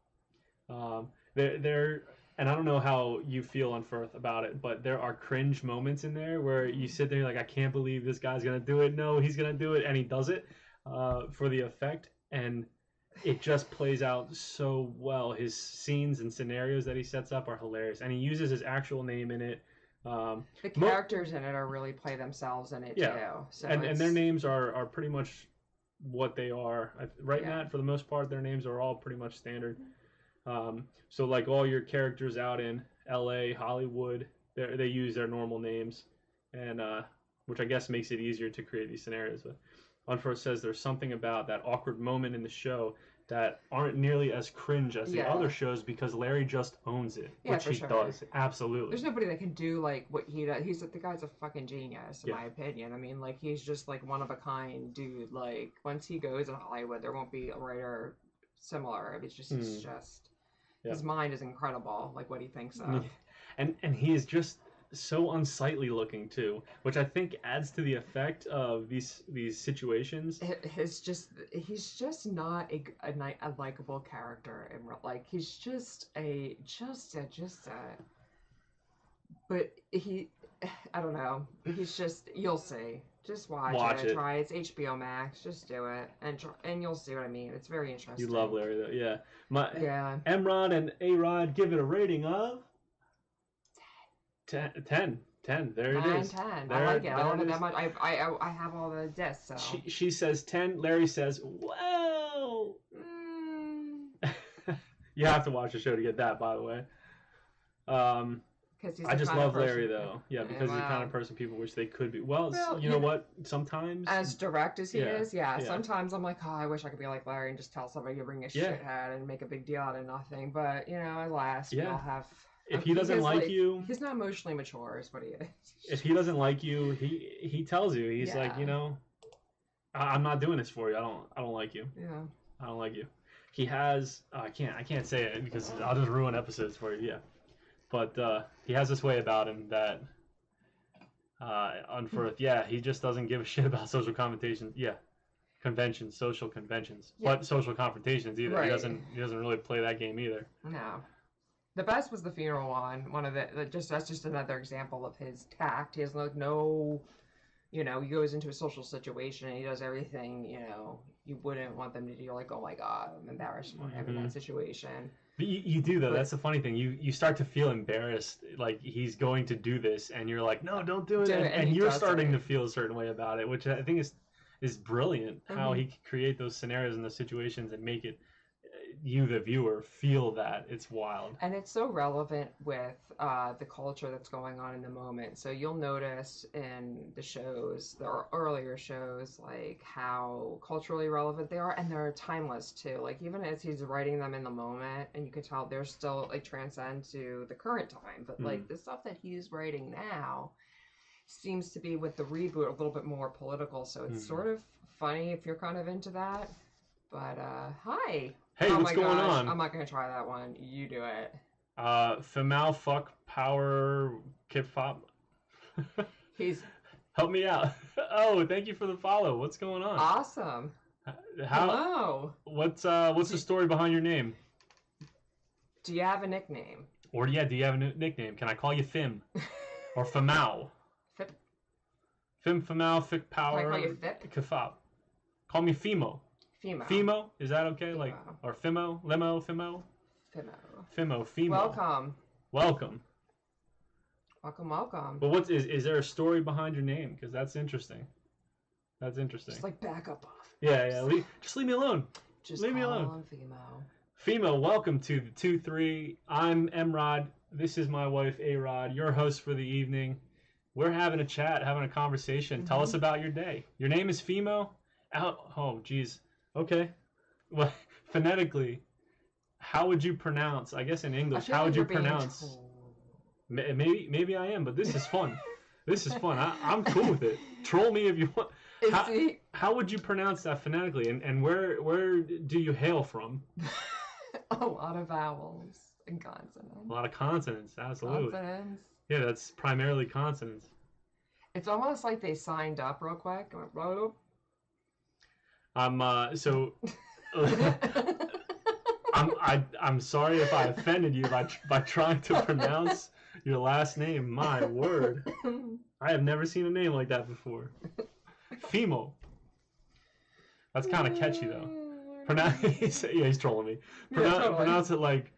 S1: and I don't know how you feel on Firth about it, but there are cringe moments in there where you sit there like, I can't believe this guy's gonna do it. No, he's gonna do it, and he does it for the effect, and it just plays out so well. His scenes and scenarios that he sets up are hilarious, and he uses his actual name in it.
S2: The characters in it are really play themselves in it too. So
S1: and their names are pretty much what they are. Right now, for the most part, their names are all pretty much standard. So like all your characters out in L.A., Hollywood, they use their normal names, and which I guess makes it easier to create these scenarios. But Unforth says there's something about that awkward moment in the show that aren't nearly as cringe as the other shows because Larry just owns it, which he does. Absolutely.
S2: There's nobody that can do like what he does. The guy's a fucking genius, in my opinion. I mean, like, he's just like one of a kind dude. Like, once he goes in Hollywood, there won't be a writer similar. It's just, he's just, his mind is incredible, like what he thinks of.
S1: And he is just so unsightly looking too, which I think adds to the effect of these situations.
S2: He's just not a likable character, and like he's just a but he, I don't know, he's just, you'll see, just watch it. Try it's HBO Max, just do it and you'll see what I mean. It's very interesting.
S1: You love Larry though. Emrod and Arod give it a rating of 10. There it is.
S2: 10. I like it. I love it that much. I have all the discs. So.
S1: She says 10. Larry says, "Whoa!" You have to watch the show to get that, by the way. I just love Larry though. Yeah, because he's the kind of person people wish they could be. Well, you know what? Sometimes
S2: as direct as he is, sometimes I'm like, oh, I wish I could be like Larry and just tell somebody to bring a shithead and make a big deal out of nothing. But alas, we all have.
S1: If he doesn't like you,
S2: he's not emotionally mature, is what he is.
S1: If he doesn't like you, he tells you. He's like, I'm not doing this for you. I don't like you.
S2: Yeah. I
S1: don't like you. He has. I can't say it because I'll just ruin episodes for you. Yeah. But he has this way about him that, Unforth, he just doesn't give a shit about social conventions. Yeah, conventions, social conventions, but social confrontations either. Right. He doesn't really play that game either.
S2: No. The best was the funeral one. That's just another example of his tact. He has no, he goes into a social situation and he does everything, you wouldn't want them to do. You're like, oh my God, I'm embarrassed for him in that situation.
S1: But you do though. That's the funny thing. You start to feel embarrassed, like he's going to do this, and you're like, no, don't do it. And you're starting to feel a certain way about it, which I think is brilliant. How he can create those scenarios and those situations and make it. You, the viewer, feel that. It's wild.
S2: And it's so relevant with the culture that's going on in the moment. So you'll notice in the shows, the earlier shows, like how culturally relevant they are, and they're timeless too. Like even as he's writing them in the moment, and you can tell they're still like transcend to the current time. But like the stuff that he's writing now seems to be with the reboot a little bit more political. So it's sort of funny if you're kind of into that. But hi.
S1: Hey, what's going on?
S2: I'm not going to try that one. You do it.
S1: Female fuck power kip fop. Help me out. Oh, thank you for the follow. What's going on?
S2: Awesome. Hello.
S1: What's the story behind your name?
S2: Do you have a nickname?
S1: Or do you have a nickname? Can I call you Fim? Or Femau? Fim, Femau, Fick Power.
S2: Can I call you Fip?
S1: Kafop. Call me Fimo. Fimo, is that okay?
S2: Fimo.
S1: Like, or Fimo, Limo, Fimo?
S2: Fimo.
S1: Fimo. Welcome. But is there a story behind your name? Because that's interesting.
S2: Just like back up off.
S1: Yeah. Just leave me alone.
S2: Leave me alone.
S1: Fimo, welcome to the 2-3. I'm Emrod. This is my wife, Arod, your host for the evening. We're having a chat, having a conversation. Tell us about your day. Your name is Fimo? Oh, geez. Okay. Well, phonetically, how would you pronounce? I guess in English, how would you pronounce? Maybe I am, but this is fun. This is fun. I'm cool with it. Troll me if you want. How would you pronounce that phonetically? And where do you hail from?
S2: A lot of vowels and consonants.
S1: A lot of consonants, absolutely.
S2: Consonants.
S1: Yeah, that's primarily consonants.
S2: It's almost like they signed up real quick. I'm
S1: I'm sorry if I offended you by trying to pronounce your last name. My word. I have never seen a name like that before. Fimo. That's kind of catchy though. Yeah, he's trolling me.
S2: Totally.
S1: Pronounce it like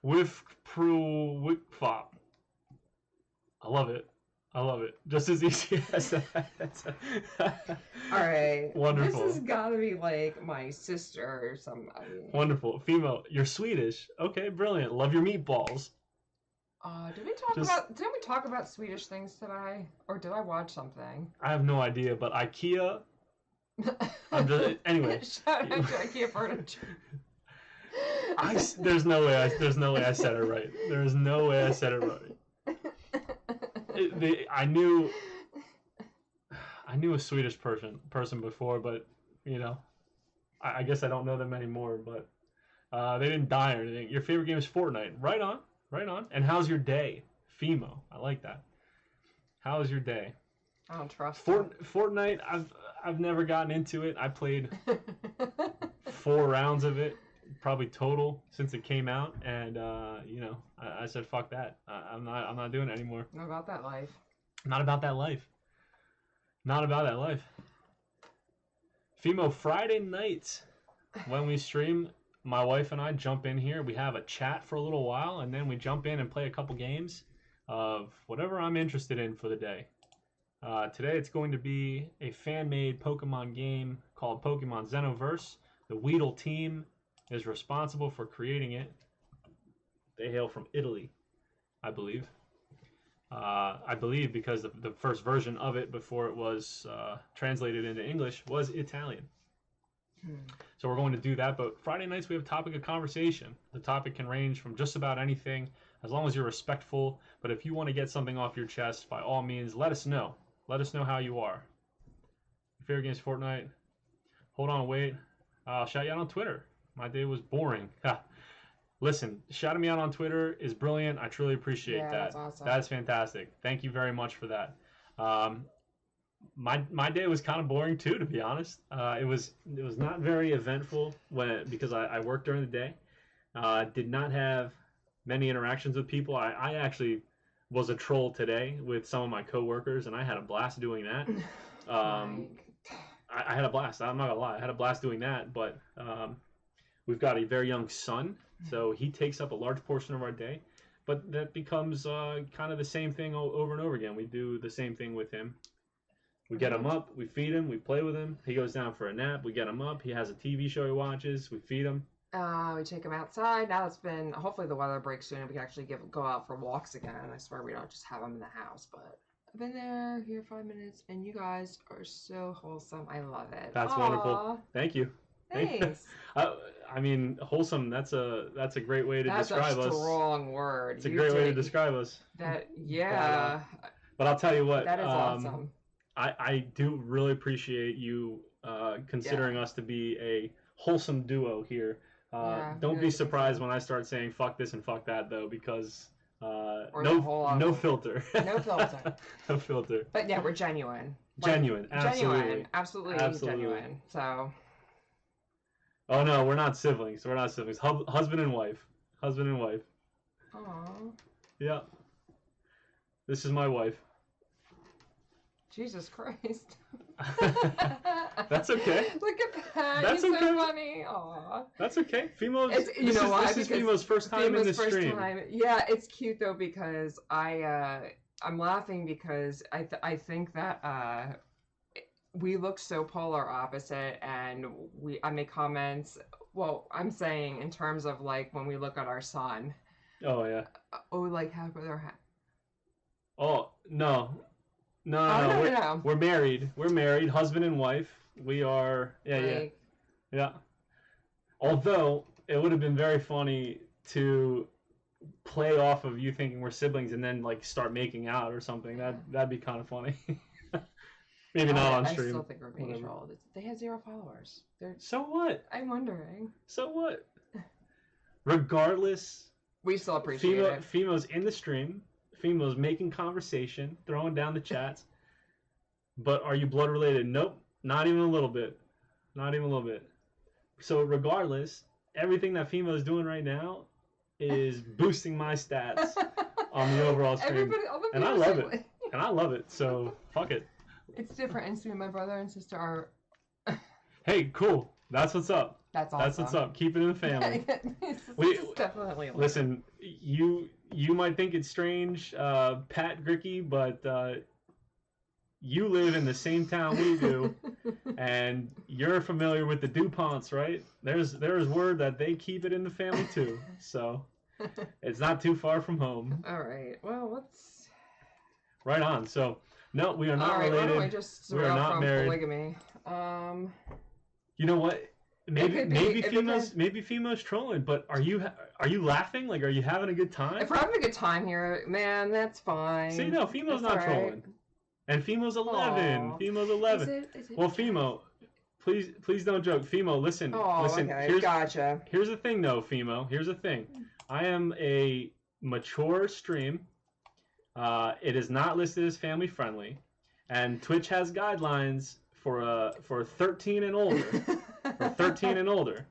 S1: Wif Pru Wikfop. I love it. I love it. Just as easy as that.
S2: All right.
S1: Wonderful.
S2: This has got to be like my sister or somebody.
S1: Wonderful. Female, you're Swedish. Okay, brilliant. Love your meatballs.
S2: Didn't we talk about Swedish things today? Or did I watch something?
S1: I have no idea, but IKEA. Anyway.
S2: Shout out to IKEA furniture.
S1: There's no way I said it right. There is no way I said it right. I knew a Swedish person before, but you know, I guess I don't know them anymore. But they didn't die or anything. Your favorite game is Fortnite. Right on, right on. And how's your day, Fimo? I like that. How is your day?
S2: I don't trust
S1: Fortnite. I've never gotten into it. I played 4 rounds of it, probably total since it came out, and you know, I said fuck that. I'm not doing it anymore.
S2: Not about that life.
S1: Not about that life. Not about that life. Fimo, Friday nights when we stream, my wife and I jump in here. We have a chat for a little while, and then we jump in and play a couple games of whatever I'm interested in for the day. Today it's going to be a fan-made Pokemon game called Pokemon Xenoverse. The Weedle team is responsible for creating it. They hail from Italy, I believe. I believe because the first version of it before it was translated into English was Italian. So we're going to do that, but Friday nights we have a topic of conversation. The topic can range from just about anything as long as you're respectful, but if you want to get something off your chest, by all means, let us know. Let us know how you are. Your favorite game is Fortnite. Hold on, wait. I'll shout you out on Twitter. My day was boring. Listen, shouting me out on Twitter is brilliant. I truly appreciate that.
S2: That's awesome.
S1: That's fantastic. Thank you very much for that. My day was kind of boring too, to be honest. It was not very eventful because I worked during the day. Did not have many interactions with people. I actually was a troll today with some of my coworkers, and I had a blast doing that. I had a blast. I'm not gonna lie. I had a blast doing that, but we've got a very young son, so he takes up a large portion of our day. But that becomes kind of the same thing over and over again. We do the same thing with him. We get him up, we feed him, we play with him. He goes down for a nap. We get him up. He has a TV show he watches. We feed him.
S2: We take him outside. Now it's been, hopefully the weather breaks soon and we can actually go out for walks again. I swear we don't just have him in the house, but I've been here 5 minutes and you guys are so wholesome. I love it.
S1: That's wonderful. Thank you.
S2: Thanks.
S1: I mean, wholesome, that's a great way to describe us.
S2: That's a strong word.
S1: It's a great way to describe us.
S2: Yeah.
S1: But I'll tell you what.
S2: That is awesome.
S1: I do really appreciate you considering us to be a wholesome duo here. Don't be surprised when I start saying fuck this and fuck that, though, because no filter.
S2: No filter.
S1: No filter.
S2: But yeah, we're genuine.
S1: Genuine, absolutely.
S2: Genuine, absolutely genuine. So.
S1: Oh no, we're not siblings. We're not siblings. Husband and wife. Husband and wife.
S2: Aww.
S1: Yeah. This is my wife.
S2: Jesus Christ.
S1: That's okay.
S2: Look at that.
S1: That's
S2: You're
S1: okay.
S2: so funny. Aww.
S1: That's okay. This is Fimo's first time in this stream.
S2: Yeah, it's cute though because I'm laughing because I think that we look so polar opposite, and I make comments. Well, I'm saying in terms of like when we look at our son.
S1: Oh yeah.
S2: Like half of their hat.
S1: Oh no. No. We're married. We're married, husband and wife. We are. Yeah. Although it would have been very funny to play off of you thinking we're siblings and then like start making out or something. That'd be kind of funny. Maybe not on stream.
S2: I still think we're being trolled. They have 0 followers.
S1: So what?
S2: I'm wondering.
S1: So what? Regardless,
S2: we still appreciate it.
S1: Fimo's in the stream. Fimo's making conversation, throwing down the chats. But are you blood related? Nope. Not even a little bit. Not even a little bit. So regardless, everything that Fimo's doing right now is boosting my stats on the overall stream. And I love it. And I love it. So, fuck it.
S2: It's different. And so my brother and sister are...
S1: Hey, cool. That's what's up.
S2: That's awesome.
S1: That's what's up. Keep it in the family.
S2: It's definitely...
S1: Listen, you might think it's strange, Pat Gricky, but you live in the same town we do, and you're familiar with the DuPonts, right? There's word that they keep it in the family too, so it's not too far from home.
S2: All right. Well, let's.
S1: Right on. So no, we are not related.
S2: Why don't we just
S1: we are not
S2: from
S1: married.
S2: Polygamy.
S1: You know what? Maybe Fimo's trolling, but are you laughing? Like, are you having a good time?
S2: If we're having a good time here, man, that's fine.
S1: See, no, Fimo's not trolling. And Fimo's 11.
S2: Aww.
S1: Fimo's 11.
S2: Is it
S1: well, Fimo, please don't joke. Fimo, listen.
S2: Okay. Gotcha.
S1: Here's the thing, though, Fimo. Here's the thing. I am a mature stream. It is not listed as family friendly, and Twitch has guidelines for 13 and older. For 13 and older.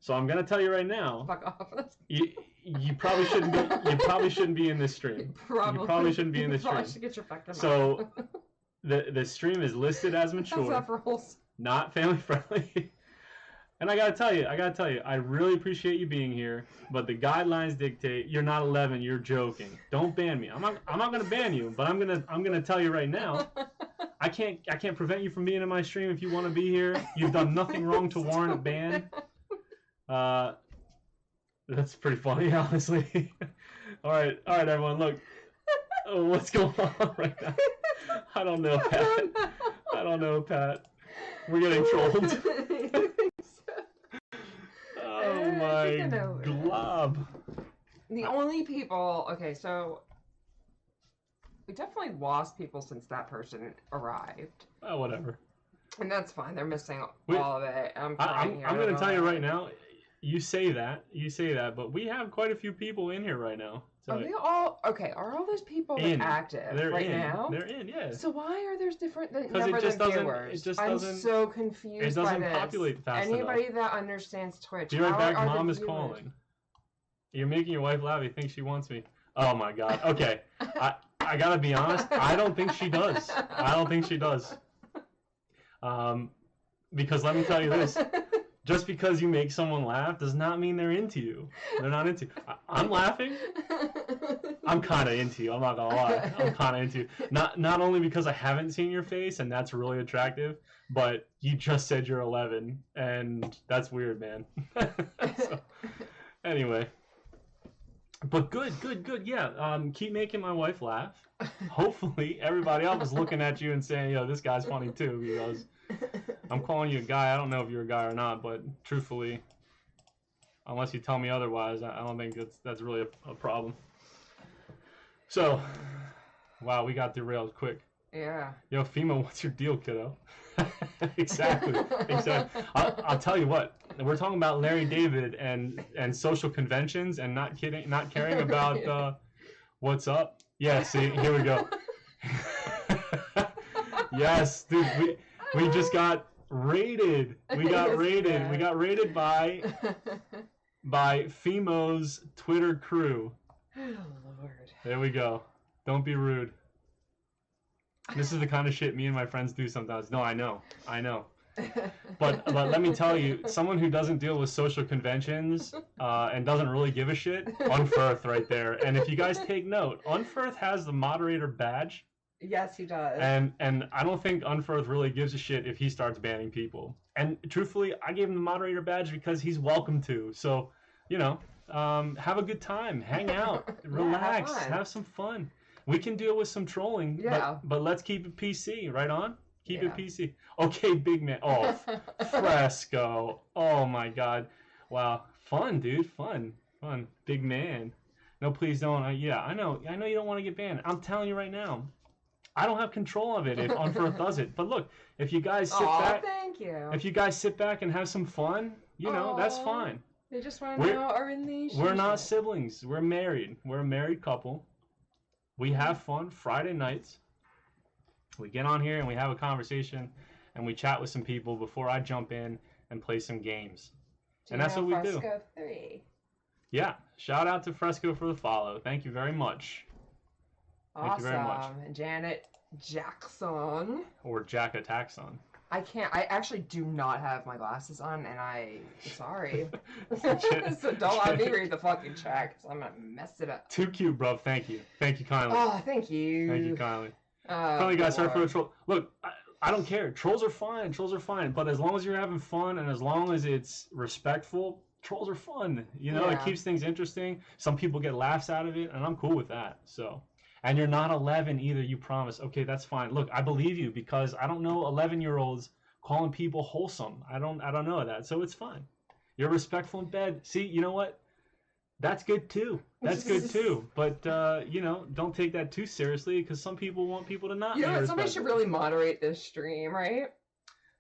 S1: So I'm gonna tell you right now.
S2: Fuck off.
S1: You probably shouldn't be. You probably shouldn't be in this stream. You probably shouldn't be in this stream.
S2: Should get your fucking
S1: so, the stream is listed as mature,
S2: How's that for rules?
S1: not family friendly. And I gotta tell you, I really appreciate you being here, but the guidelines dictate you're not 11. You're joking. Don't ban me. I'm not gonna ban you, but I'm gonna tell you right now. I can't prevent you from being in my stream if you want to be here. You've done nothing wrong to warrant a ban. That's pretty funny, honestly. All right, everyone, look. Oh, what's going on right now? I don't know, Pat. We're getting trolled. Oh my glob.
S2: The only people. Okay, so we definitely lost people since that person arrived.
S1: Oh, whatever.
S2: And that's fine. They're missing all of it. I'm
S1: going to tell you right now. You say that, but we have quite a few people in here right now. So
S2: are they all okay? Are all those people active now?
S1: They're in, yeah.
S2: So why are there different number than viewers? I'm so confused.
S1: It doesn't populate fast
S2: Anybody
S1: enough.
S2: that understands Twitch.
S1: Be right back. Mom is calling. You're making your wife laugh. You think she wants me? Oh my God. Okay. I gotta be honest. I don't think she does. Because let me tell you this. Just because you make someone laugh does not mean they're into you. They're not into you. I'm laughing. I'm kind of into you. I'm not gonna lie. I'm kind of into you. Not only because I haven't seen your face and that's really attractive, but you just said you're 11 and that's weird, man. So, anyway. But good. Yeah. Keep making my wife laugh. Hopefully everybody else is looking at you and saying, yo, this guy's funny too, because I'm calling you a guy. I don't know if you're a guy or not, but truthfully, unless you tell me otherwise, I don't think that's really a problem. So, wow, we got derailed quick.
S2: Yeah.
S1: Yo, Fimo, what's your deal, kiddo? Exactly. I'll tell you what. We're talking about Larry David and social conventions and not caring about what's up. Yeah, see, here we go. Yes, dude, we just got raided. We got raided. We got raided by Fimo's Twitter crew.
S2: Oh Lord.
S1: There we go. Don't be rude. This is the kind of shit me and my friends do sometimes. No, I know. But let me tell you, someone who doesn't deal with social conventions and doesn't really give a shit, Unfirth right there. And if you guys take note, Unfirth has the moderator badge.
S2: Yes, he does.
S1: And I don't think Unfirth really gives a shit if he starts banning people. And truthfully, I gave him the moderator badge because he's welcome to. So, have a good time, hang out, relax, have some fun. We can deal with some trolling, but let's keep it PC, right on? Keep it PC. Okay, big man. Oh, Fresco. Oh my God. Wow. Fun, dude. Fun. Big man. No, please don't. I know you don't want to get banned. I'm telling you right now. I don't have control of it if Unfirth does it. But look, if you guys sit back.
S2: Thank you.
S1: If you guys sit back and have some fun, that's fine.
S2: They just want to know our relationship.
S1: We're not siblings. We're married. We're a married couple. We have fun Friday nights. We get on here and we have a conversation and we chat with some people before I jump in and play some games. And that's what we do.
S2: Arod0203?
S1: Yeah. Shout out to Fresco for the follow. Thank you very much. Thank you very much.
S2: Awesome. Janet Jackson.
S1: Or Jack Ataxon.
S2: I can't. I actually do not have my glasses on, and sorry. So don't let me read the fucking chat, because I'm gonna mess it up.
S1: Too cute, bro. Thank you. Thank you kindly.
S2: Oh, thank you.
S1: Thank you kindly. Friendly guys, sorry for the troll. Look, I don't care. Trolls are fine. Trolls are fine. But as long as you're having fun and as long as it's respectful, trolls are fun. You know, it keeps things interesting. Some people get laughs out of it, and I'm cool with that. So. And you're not 11 either, you promise. Okay, that's fine. Look, I believe you because I don't know 11-year-olds calling people wholesome. I don't know that. So it's fine. You're respectful in bed. See, you know what? That's good too. That's good too. But you know, don't take that too seriously because some people want people to not.
S2: You know what? Somebody should really moderate this stream, right?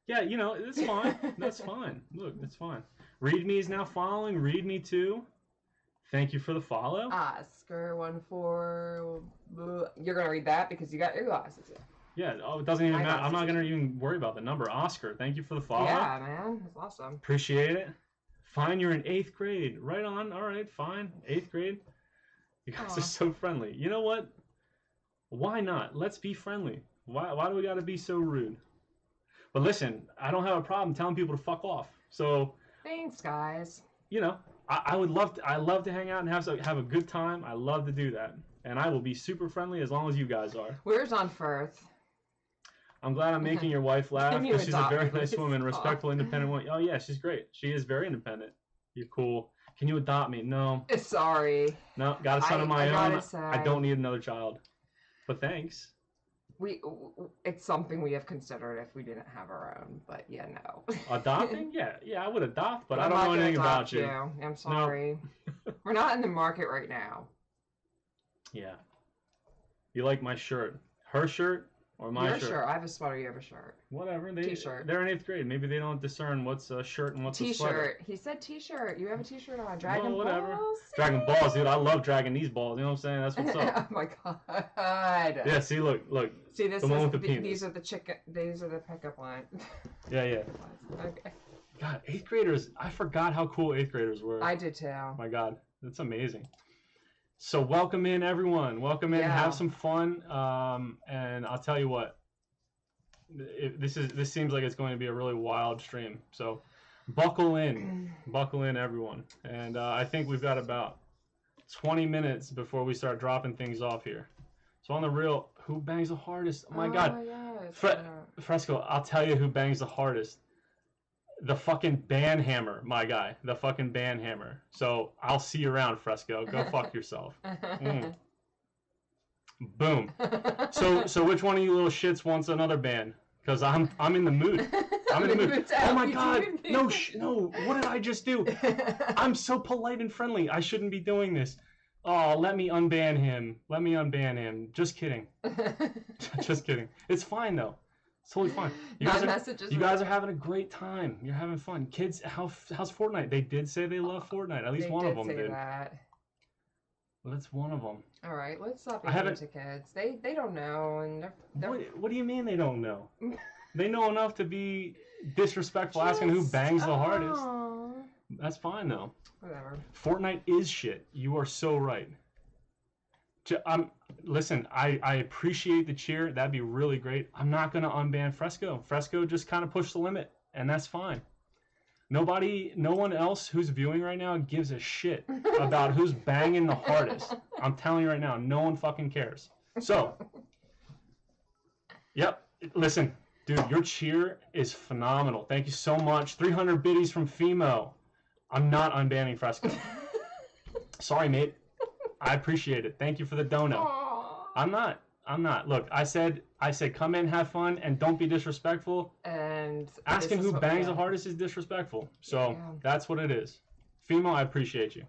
S1: Yeah, you know, it's fine. That's fine. Look, it's fine. Read Me is now following. Read Me too. Thank you for the follow.
S2: Oscar14. You're gonna read that because you got your glasses in.
S1: Yeah. Oh, it doesn't even matter. I'm not gonna even worry about the number. Oscar, thank you for the follow.
S2: Yeah, man, that's awesome.
S1: Appreciate it. Fine, you're in 8th grade. Right on. All right, fine. 8th grade. You guys are so friendly. You know what? Why not? Let's be friendly. Why do we gotta be so rude? But listen, I don't have a problem telling people to fuck off. So.
S2: Thanks, guys.
S1: You know. I would love to. I love to hang out and have a good time. I love to do that, and I will be super friendly as long as you guys are.
S2: Where's on Firth?
S1: I'm glad I'm making your wife laugh because she's a very nice woman, respectful, independent woman. Oh yeah, she's great. She is very independent. You're cool. Can you adopt me? No.
S2: Sorry.
S1: No, got a son of my own. I don't need another child. But thanks.
S2: It's something we have considered if we didn't have our own, but yeah, no.
S1: Adopting? Yeah, I would adopt, but I don't know anything about you.
S2: I'm sorry. No. We're not in the market right now.
S1: Yeah. You like my shirt? Her shirt or my shirt?
S2: Your shirt. I have a sweater. You have a shirt.
S1: Whatever.
S2: T-shirt.
S1: They're in 8th grade. Maybe they don't discern what's a shirt and what's a sweater.
S2: T-shirt. He said T-shirt. You have a T-shirt on. Dragon
S1: whatever.
S2: Balls.
S1: Dragon Balls, dude. I love dragging these balls. You know what I'm saying? That's what's up.
S2: Oh my god.
S1: Yeah. See, look.
S2: See, this
S1: the one with the penis.
S2: These are the chicken. These are the pickup line.
S1: Yeah.
S2: Okay.
S1: God, 8th graders. I forgot how cool 8th graders were.
S2: I did too.
S1: My God, that's amazing. So welcome in, everyone. Welcome in. Have some fun. And I'll tell you what. This seems like it's going to be a really wild stream. So buckle in, everyone. And I think we've got about 20 minutes before we start dropping things off here. So on the real, who bangs the hardest? Oh my God. Fresco, I'll tell you who bangs the hardest. The fucking band hammer, my guy. The fucking band hammer. So I'll see you around, Fresco. Go fuck yourself. Boom. So which one of you little shits wants another band? Because I'm in the mood. I'm in the mood. Oh my God. No, what did I just do? I'm so polite and friendly. I shouldn't be doing this. Oh, let me unban him. Just kidding. Just kidding. It's fine though. It's totally fine. You guys are having a great time. You're having fun. Kids, how's Fortnite? They did say they love Fortnite. At least one of them did.
S2: That.
S1: Well, that's one of them.
S2: All right, let's stop being to kids. They don't know, and they're...
S1: What do you mean they don't know? They know enough to be disrespectful, asking who bangs the hardest. That's fine though.
S2: Whatever.
S1: Fortnite is shit. You are so right. Listen, I appreciate the cheer. That'd be really great. I'm not gonna unban Fresco. Fresco just kind of pushed the limit, and that's fine. No one else who's viewing right now gives a shit about who's banging the hardest. I'm telling you right now, no one fucking cares. So, yep. Listen, dude, your cheer is phenomenal. Thank you so much. 300 biddies from Fimo. I'm not unbanning Fresco. Sorry, mate. I appreciate it. Thank you for the dono.
S2: Aww.
S1: I'm not. Look, I said come in, have fun, and don't be disrespectful.
S2: And
S1: asking who bangs the hardest is disrespectful. So that's what it is. Fimo, I appreciate you.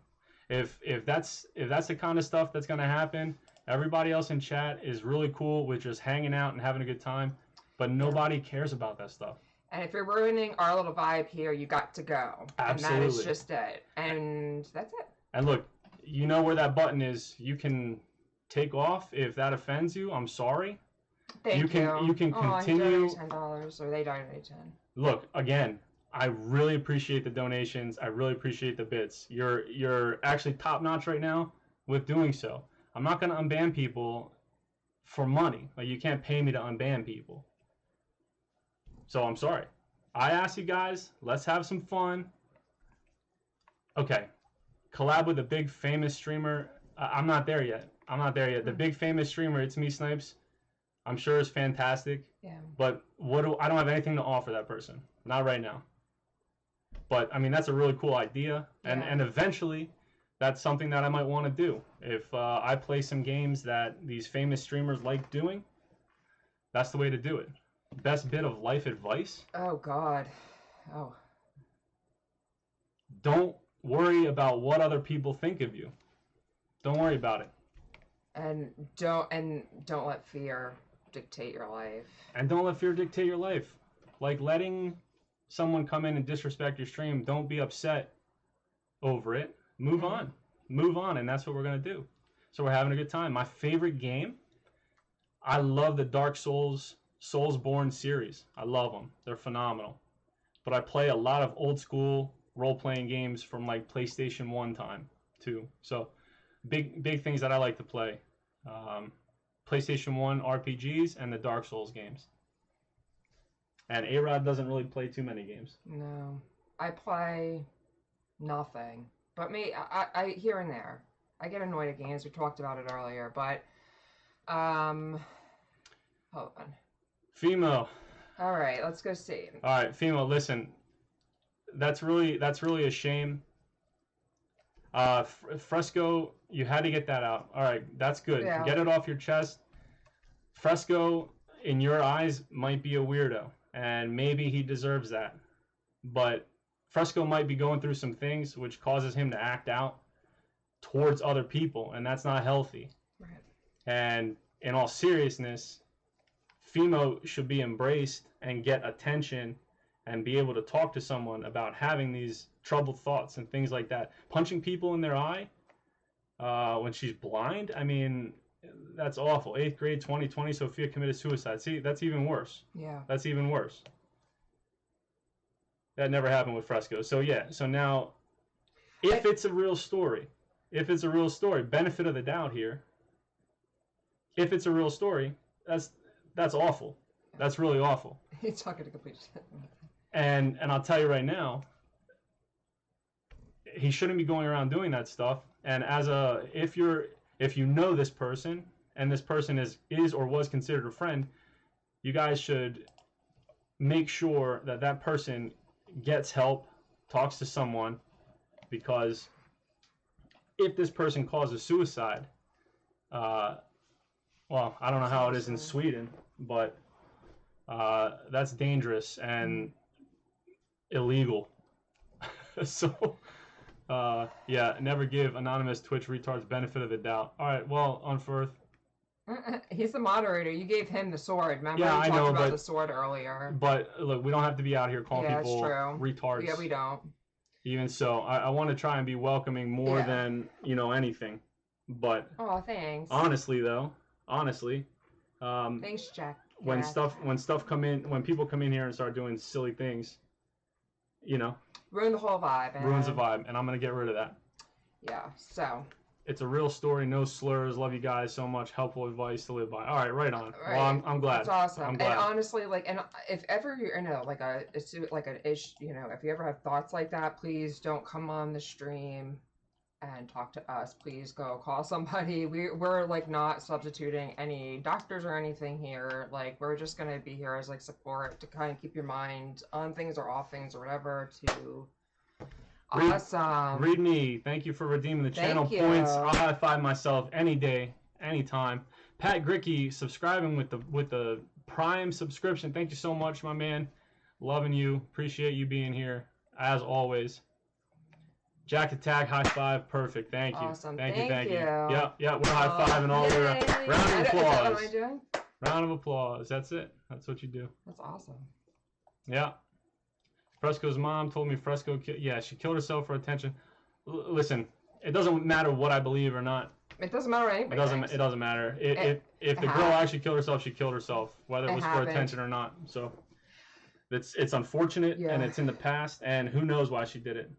S1: If that's the kind of stuff that's gonna happen, everybody else in chat is really cool with just hanging out and having a good time, but nobody cares about that stuff.
S2: And if you're ruining our little vibe here, you got to go.
S1: Absolutely.
S2: And that is just it. And that's it.
S1: And look, you know where that button is. You can take off if that offends you. I'm sorry.
S2: Thank you.
S1: You can continue.
S2: $10, or they donated $10.
S1: Look, again, I really appreciate the donations. I really appreciate the bits. You're actually top notch right now with doing so. I'm not gonna unban people for money. Like, you can't pay me to unban people. So I'm sorry. I asked you guys, let's have some fun. Okay, collab with a big famous streamer. I'm not there yet. I'm not there yet. The big famous streamer, It's Me Snipes, I'm sure is fantastic.
S2: Yeah.
S1: But I don't have anything to offer that person. Not right now. But I mean, that's a really cool idea, and eventually, that's something that I might want to do. If I play some games that these famous streamers like doing, that's the way to do it. Best bit of life advice:
S2: Oh God. Oh.
S1: don't worry about what other people think of you. Don't worry about it.
S2: And don't let fear dictate your life.
S1: And don't let fear dictate your life. Like, letting someone come in and disrespect your stream, don't be upset over it. Move on. Move on, and that's what we're going to do. So we're having a good time. My favorite game, I love the Dark Souls, Soulsborne series. I love them. They're phenomenal. But I play a lot of old school role-playing games from like PlayStation 1 time too. So big things that I like to play. PlayStation 1 RPGs and the Dark Souls games. And Arod doesn't really play too many games.
S2: No. I play nothing. But I here and there. I get annoyed at games. We talked about it earlier, but hold on.
S1: Fimo.
S2: All right, let's go see.
S1: All right, Fimo, listen. That's really a shame. Fresco, you had to get that out. All right, that's good.
S2: Yeah.
S1: Get it off your chest. Fresco, in your eyes, might be a weirdo, and maybe he deserves that. But Fresco might be going through some things which causes him to act out towards other people, and that's not healthy.
S2: Right.
S1: And in all seriousness, Fimo should be embraced and get attention and be able to talk to someone about having these troubled thoughts and things like that. Punching people in their eye when she's blind, I mean, that's awful. 8th grade, 2020, Sophia committed suicide. See, that's even worse.
S2: Yeah.
S1: That's even worse. That never happened with Fresco. So yeah, so now, if it's a real story, benefit of the doubt here, if it's a real story, that's awful. That's really awful.
S2: He's talking to complete shit.
S1: And I'll tell you right now, he shouldn't be going around doing that stuff. And if you know this person, and this person is or was considered a friend, you guys should make sure that person gets help, talks to someone, because if this person causes suicide, well, I don't know how it is in Sweden, but that's dangerous and illegal. So, yeah, never give anonymous Twitch retards benefit of the doubt. All right, well, Unfirth.
S2: He's the moderator. You gave him the sword. Remember,
S1: Yeah,
S2: we
S1: I
S2: talked
S1: know,
S2: about
S1: but
S2: the sword earlier.
S1: But look, we don't have to be out here calling
S2: Yeah,
S1: people
S2: it's true.
S1: retards.
S2: Yeah, we don't.
S1: Even so, I want to try and be welcoming more than anything. But
S2: Oh, thanks.
S1: honestly,
S2: Thanks, Jack.
S1: when
S2: Yeah.
S1: people come in here and start doing silly things,
S2: Ruin the whole vibe.
S1: ruins the vibe, and I'm gonna get rid of that.
S2: Yeah. So.
S1: It's a real story, no slurs. Love you guys so much. Helpful advice to live by. All right, right on.
S2: Right.
S1: Well, I'm glad.
S2: It's awesome.
S1: I'm glad.
S2: And honestly, and if ever you're in if you ever have thoughts like that, please don't come on the stream and talk to us. Please go call somebody. We're not substituting any doctors or anything here. We're just gonna be here as support to kind of keep your mind on things or off things or whatever to. Awesome.
S1: Read me. Thank you for redeeming the channel points. I'll high five myself any day, anytime. Pat Gricky subscribing with the Prime subscription. Thank you so much, my man. Loving you. Appreciate you being here as always. Jack Attack high five. Perfect. Thank you.
S2: Awesome.
S1: Thank you.
S2: Yeah,
S1: we're high fiving all the way around. Round of applause.
S2: What am I doing?
S1: Round of applause. That's it. That's what you do.
S2: That's awesome.
S1: Yeah. Fresco's mom told me Fresco, she killed herself for attention. Listen, it doesn't matter what I believe or not.
S2: It doesn't matter what anybody thinks.
S1: It doesn't matter. If the girl actually killed herself, she killed herself, whether it was for attention or not. So It's unfortunate,
S2: Yeah.
S1: and it's in the past, and who knows why she did it.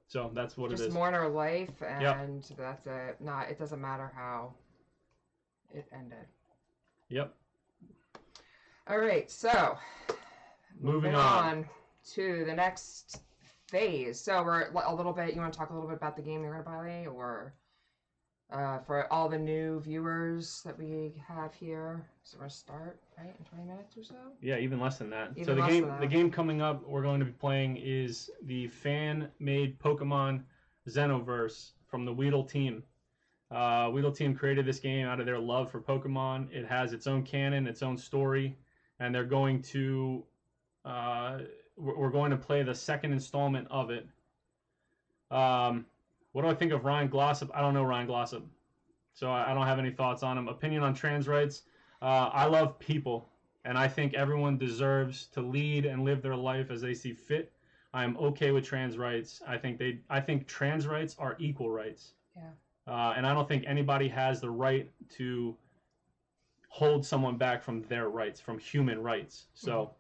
S1: So that's what
S2: Just
S1: it is.
S2: mourn her life, and that's it. It doesn't matter how it ended.
S1: Yep.
S2: All right, so
S1: moving on
S2: to the next phase. So we're a little bit. You want to talk a little bit about the game you're going to play, or for all the new viewers that we have here? So we're going to start right in 20 minutes or so.
S1: Yeah, even less than that.
S2: Even
S1: so the
S2: less
S1: game,
S2: than that.
S1: the game coming up, we're going to be playing is the fan-made Pokemon Xenoverse from the Weedle team. Weedle team created this game out of their love for Pokemon. It has its own canon, its own story, and they're going to we're going to play the second installment of it. What do I think of Ryan Glossop? I don't know Ryan Glossop, so I don't have any thoughts on him. Opinion on trans rights? I love people, and I think everyone deserves to lead and live their life as they see fit. I am okay with trans rights. I think trans rights are equal rights.
S2: Yeah.
S1: And I don't think anybody has the right to hold someone back from their rights, from human rights. So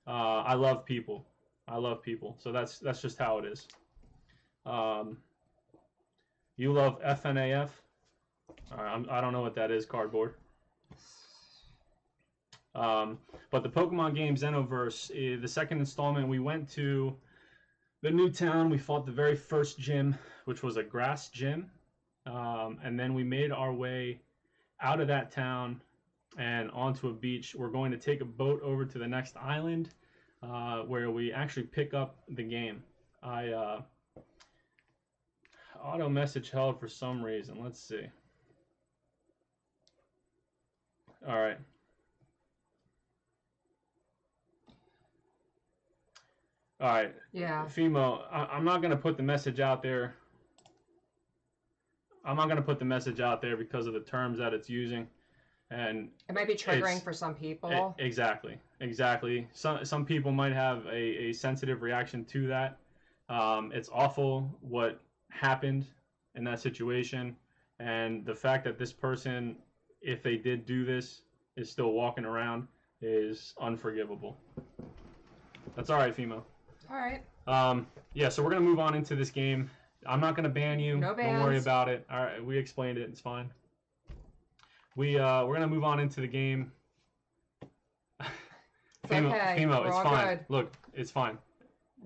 S1: I love people. I love people. So that's just how it is. You love FNAF? I don't know what that is, cardboard. But the Pokemon game Xenoverse, the second installment, we went to the new town. We fought the very first gym, which was a grass gym. And then we made our way out of that town and onto a beach. We're going to take a boat over to the next island where we actually pick up the game. I auto message held for some reason. Let's see. All right. All right.
S2: Yeah.
S1: Fimo, I'm not going to put the message out there. I'm not going to put the message out there because of the terms that it's using. And
S2: it might be triggering for some people.
S1: Exactly. Some people might have a sensitive reaction to that. It's awful what happened in that situation, and the fact that this person, if they did do this, is still walking around is unforgivable. That's all right, Fimo.
S2: All right.
S1: Yeah, so we're gonna move on into this game. I'm not gonna ban you.
S2: No bans.
S1: Don't worry about it. All right, we explained it. It's fine. We're gonna move on into the game.
S2: It's okay.
S1: Fimo,
S2: We're
S1: it's
S2: all
S1: fine.
S2: good.
S1: Look, it's fine.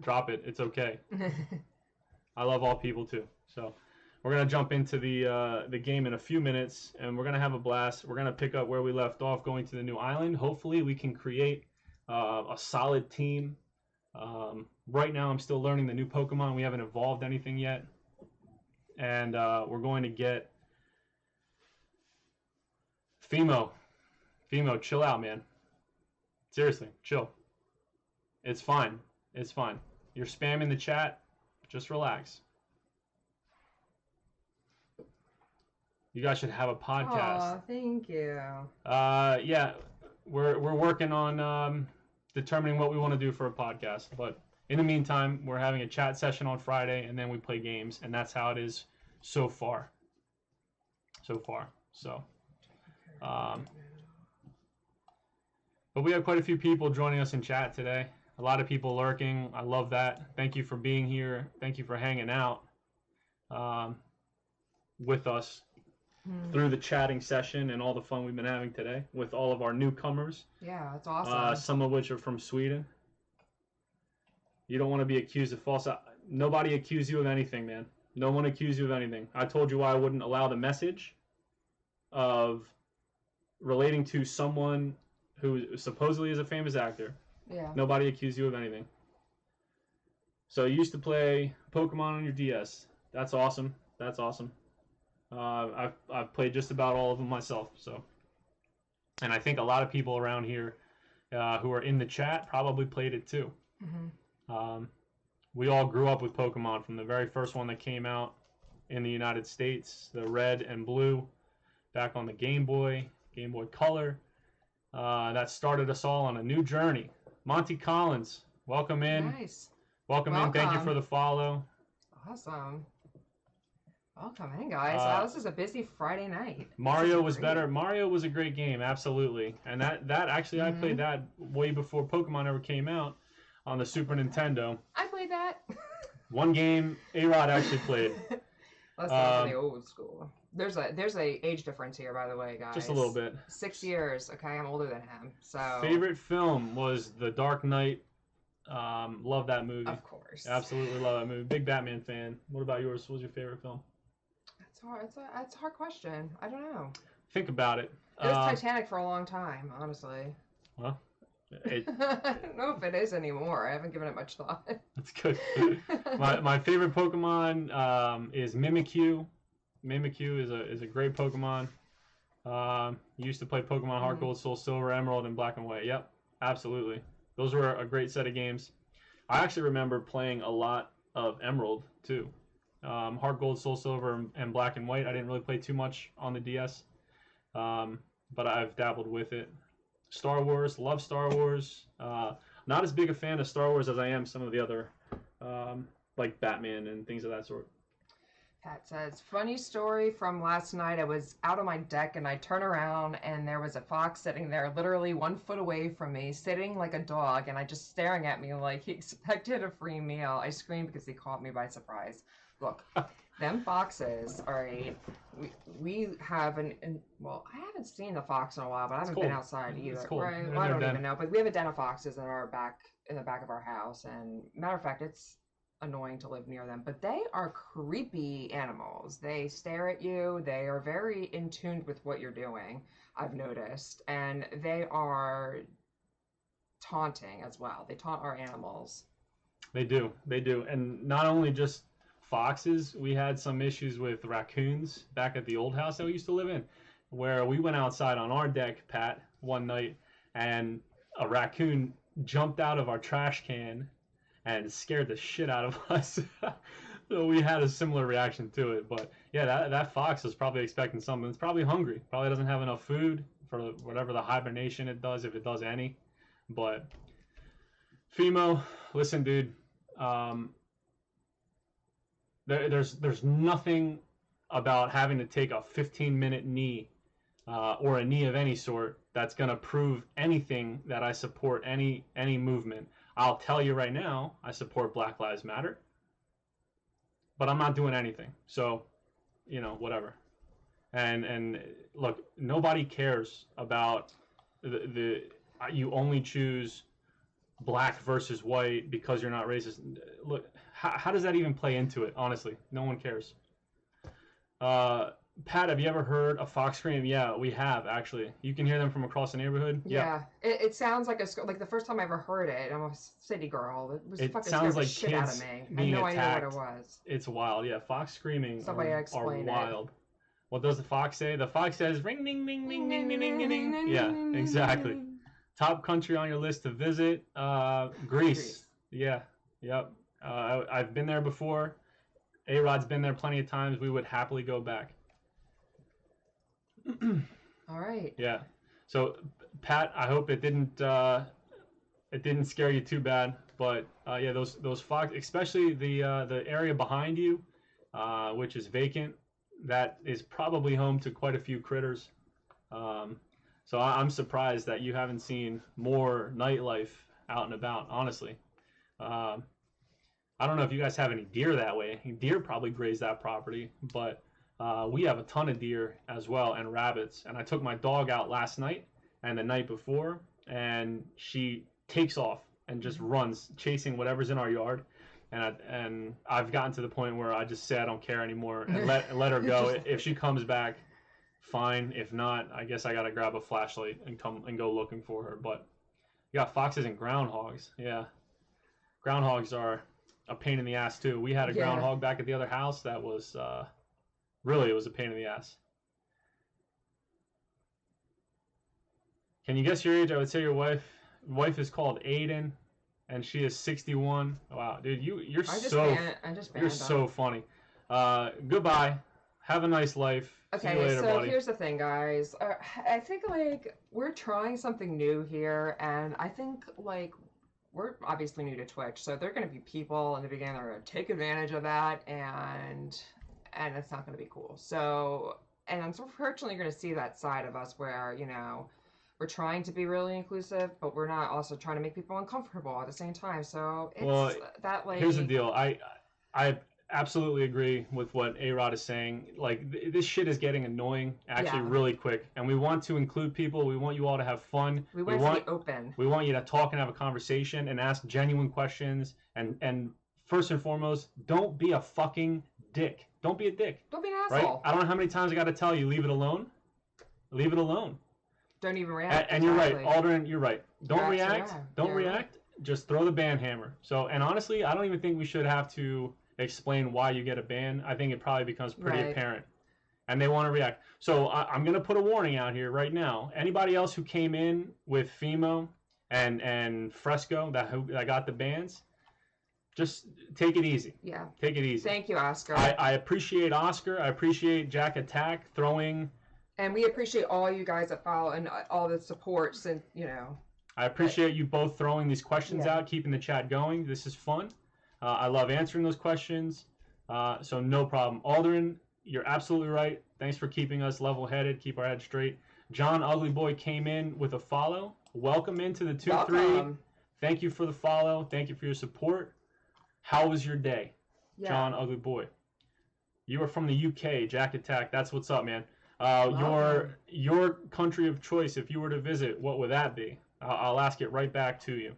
S1: Drop it. It's okay. I love all people too. So we're gonna jump into the game in a few minutes, and we're gonna have a blast. We're gonna pick up where we left off, going to the new island. Hopefully, we can create a solid team. Right now, I'm still learning the new Pokemon. We haven't evolved anything yet, and we're going to get Fimo. Fimo, chill out, man. Seriously, chill. It's fine. It's fine. You're spamming the chat. Just relax. You guys should have a podcast.
S2: Oh, thank you.
S1: Yeah, we're working on determining what we want to do for a podcast. But in the meantime, we're having a chat session on Friday, and then we play games, and that's how it is so far. So, but we have quite a few people joining us in chat today. A lot of people lurking. I love that. Thank you for being here. Thank you for hanging out with us through the chatting session and all the fun we've been having today with all of our newcomers.
S2: Yeah, that's awesome.
S1: Some of which are from Sweden. You don't want to be accused of false. Nobody accused you of anything, man. No one accused you of anything. I told you why I wouldn't allow the message of relating to someone who supposedly is a famous actor.
S2: Yeah.
S1: Nobody accused you of anything. So you used to play Pokemon on your DS. That's awesome. That's awesome. I've played just about all of them myself. So, and I think a lot of people around here who are in the chat probably played it too. Mm-hmm. We all grew up with Pokemon from the very first one that came out in the United States, the red and blue, back on the Game Boy Color. That started us all on a new journey. Monty Collins, welcome in.
S2: Nice.
S1: Welcome in. Thank you for the follow.
S2: Awesome. Welcome in, guys. Wow, this is a busy Friday night.
S1: Mario was better. Mario was a great game, absolutely. And that actually, I played that way before Pokemon ever came out on the Super Nintendo.
S2: I played that.
S1: One game Arod actually played.
S2: That's not the old school. There's a age difference here, by the way, guys.
S1: Just a little bit.
S2: 6 years. Okay, I'm older than him. So
S1: favorite film was The Dark Knight. Love that movie.
S2: Of course.
S1: Absolutely love that movie. Big Batman fan. What about yours? What was your favorite film?
S2: It's hard. It's a hard question. I don't know.
S1: Think about it.
S2: It was Titanic for a long time, honestly.
S1: Well,
S2: I don't know if it is anymore. I haven't given it much thought.
S1: That's good. my favorite Pokemon is Mimikyu. Mimikyu is a great Pokemon. Used to play Pokemon Heart Gold, Soul Silver, Emerald, and Black and White. Yep, absolutely. Those were a great set of games. I actually remember playing a lot of Emerald too. Heart Gold, Soul Silver, and Black and White. I didn't really play too much on the DS, but I've dabbled with it. Star Wars, love Star Wars. Not as big a fan of Star Wars as I am some of the other, like Batman and things of that sort.
S2: Pat says, funny story from last night. I was out on my deck and I turn around and there was a fox sitting there literally 1 foot away from me, sitting like a dog, and I just staring at me like he expected a free meal. I screamed because he caught me by surprise. Look, them foxes, all right, we have well, I haven't seen the fox in a while, but I haven't been outside either.
S1: It's cold.
S2: Right? Well, I don't even know, but we have a den of foxes in the back of our house, and matter of fact, it's annoying to live near them, but they are creepy animals. They stare at you. They are very in tune with what you're doing, I've noticed, and they are taunting as well. They taunt our animals. They
S1: do, and not only just foxes. We had some issues with raccoons back at the old house that we used to live in, where we went outside on our deck, Pat, one night, and a raccoon jumped out of our trash can and scared the shit out of us. So we had a similar reaction to it. But yeah, that fox was probably expecting something. It's probably hungry. Probably doesn't have enough food for whatever the hibernation it does, if it does any. But Fimo, listen, dude. There's nothing about having to take a 15-minute knee or a knee of any sort that's going to prove anything that I support any movement. I'll tell you right now, I support Black Lives Matter, but I'm not doing anything. So, whatever. And look, nobody cares about you only choose black versus white because you're not racist. Look, how does that even play into it? Honestly, no one cares. Pat, have you ever heard a fox scream? Yeah, we have, actually. You can hear them from across the neighborhood.
S2: Yeah. It sounds like like the first time I ever heard it. I'm a city girl. It fucking
S1: sounds
S2: scared
S1: like
S2: the shit out of me. I had no idea what it was.
S1: It's wild. Yeah, fox screaming are wild.
S2: It.
S1: What does the fox say? The fox says ring ding ding ding ding ding ding ding. Yeah, exactly. Top country on your list to visit? Greece. Yeah. Yep. I've been there before. A-Rod's been there plenty of times. We would happily go back.
S2: All right.
S1: Yeah. So, Pat, I hope it didn't scare you too bad. But yeah, those fox, especially the area behind you, which is vacant, that is probably home to quite a few critters. So I'm surprised that you haven't seen more nightlife out and about. Honestly, I don't know if you guys have any deer that way. Deer probably graze that property, but we have a ton of deer as well, and rabbits. And I took my dog out last night and the night before, and she takes off and just runs, chasing whatever's in our yard. And I've gotten to the point where I just say I don't care anymore and let her go. If she comes back, fine. If not, I guess I gotta grab a flashlight and go looking for her. But you got foxes and groundhogs. Yeah, groundhogs are a pain in the ass too. We had a groundhog back at the other house that was really, it was a pain in the ass. Can you guess your age? I would say your wife is called Aiden, and she is 61. Wow, dude, you're so funny. Goodbye. Have a nice life.
S2: Okay,
S1: see you later,
S2: so
S1: buddy.
S2: Here's the thing, guys. I think we're trying something new here, and I think we're obviously new to Twitch, so there are going to be people in the beginning that are going to take advantage of that, and and it's not going to be cool. So, and unfortunately, you're going to see that side of us where, you know, we're trying to be really inclusive, but we're not also trying to make people uncomfortable at the same time. So it's
S1: Well,
S2: that like.
S1: here's the deal. I absolutely agree with what Arod is saying. Like this shit is getting annoying actually really quick, and we want to include people. We want you all to have fun.
S2: We want to be open.
S1: We want you to talk and have a conversation and ask genuine questions. And first and foremost, don't be a fucking dick. Don't be a dick.
S2: Don't be an asshole.
S1: Right? I don't know how many times I got to tell you, leave it alone. Leave it alone.
S2: Don't even react.
S1: And you're right, Aldrin. You're right. Don't react. Don't react.
S2: Right.
S1: Just throw the ban hammer. So, and honestly, I don't even think we should have to explain why you get a ban. I think it probably becomes pretty apparent, and they want to react. So I'm going to put a warning out here right now. Anybody else who came in with Fimo and Fresco that got the bans, just take it easy.
S2: Yeah.
S1: Take it easy.
S2: Thank you, Oscar.
S1: I appreciate Oscar. I appreciate Jack Attack throwing.
S2: And we appreciate all you guys that follow and all the supports and, you know.
S1: I appreciate you both throwing these questions out, keeping the chat going. This is fun. I love answering those questions. So no problem. Aldrin, you're absolutely right. Thanks for keeping us level-headed, keep our head straight. John Ugly Boy came in with a follow. Welcome into the 2-3. Thank you for the follow. Thank you for your support. How was your day, John Ugly Boy? You are from the UK, Jack Attack. That's what's up, man. Your country of choice, if you were to visit, what would that be? I'll ask it right back to you.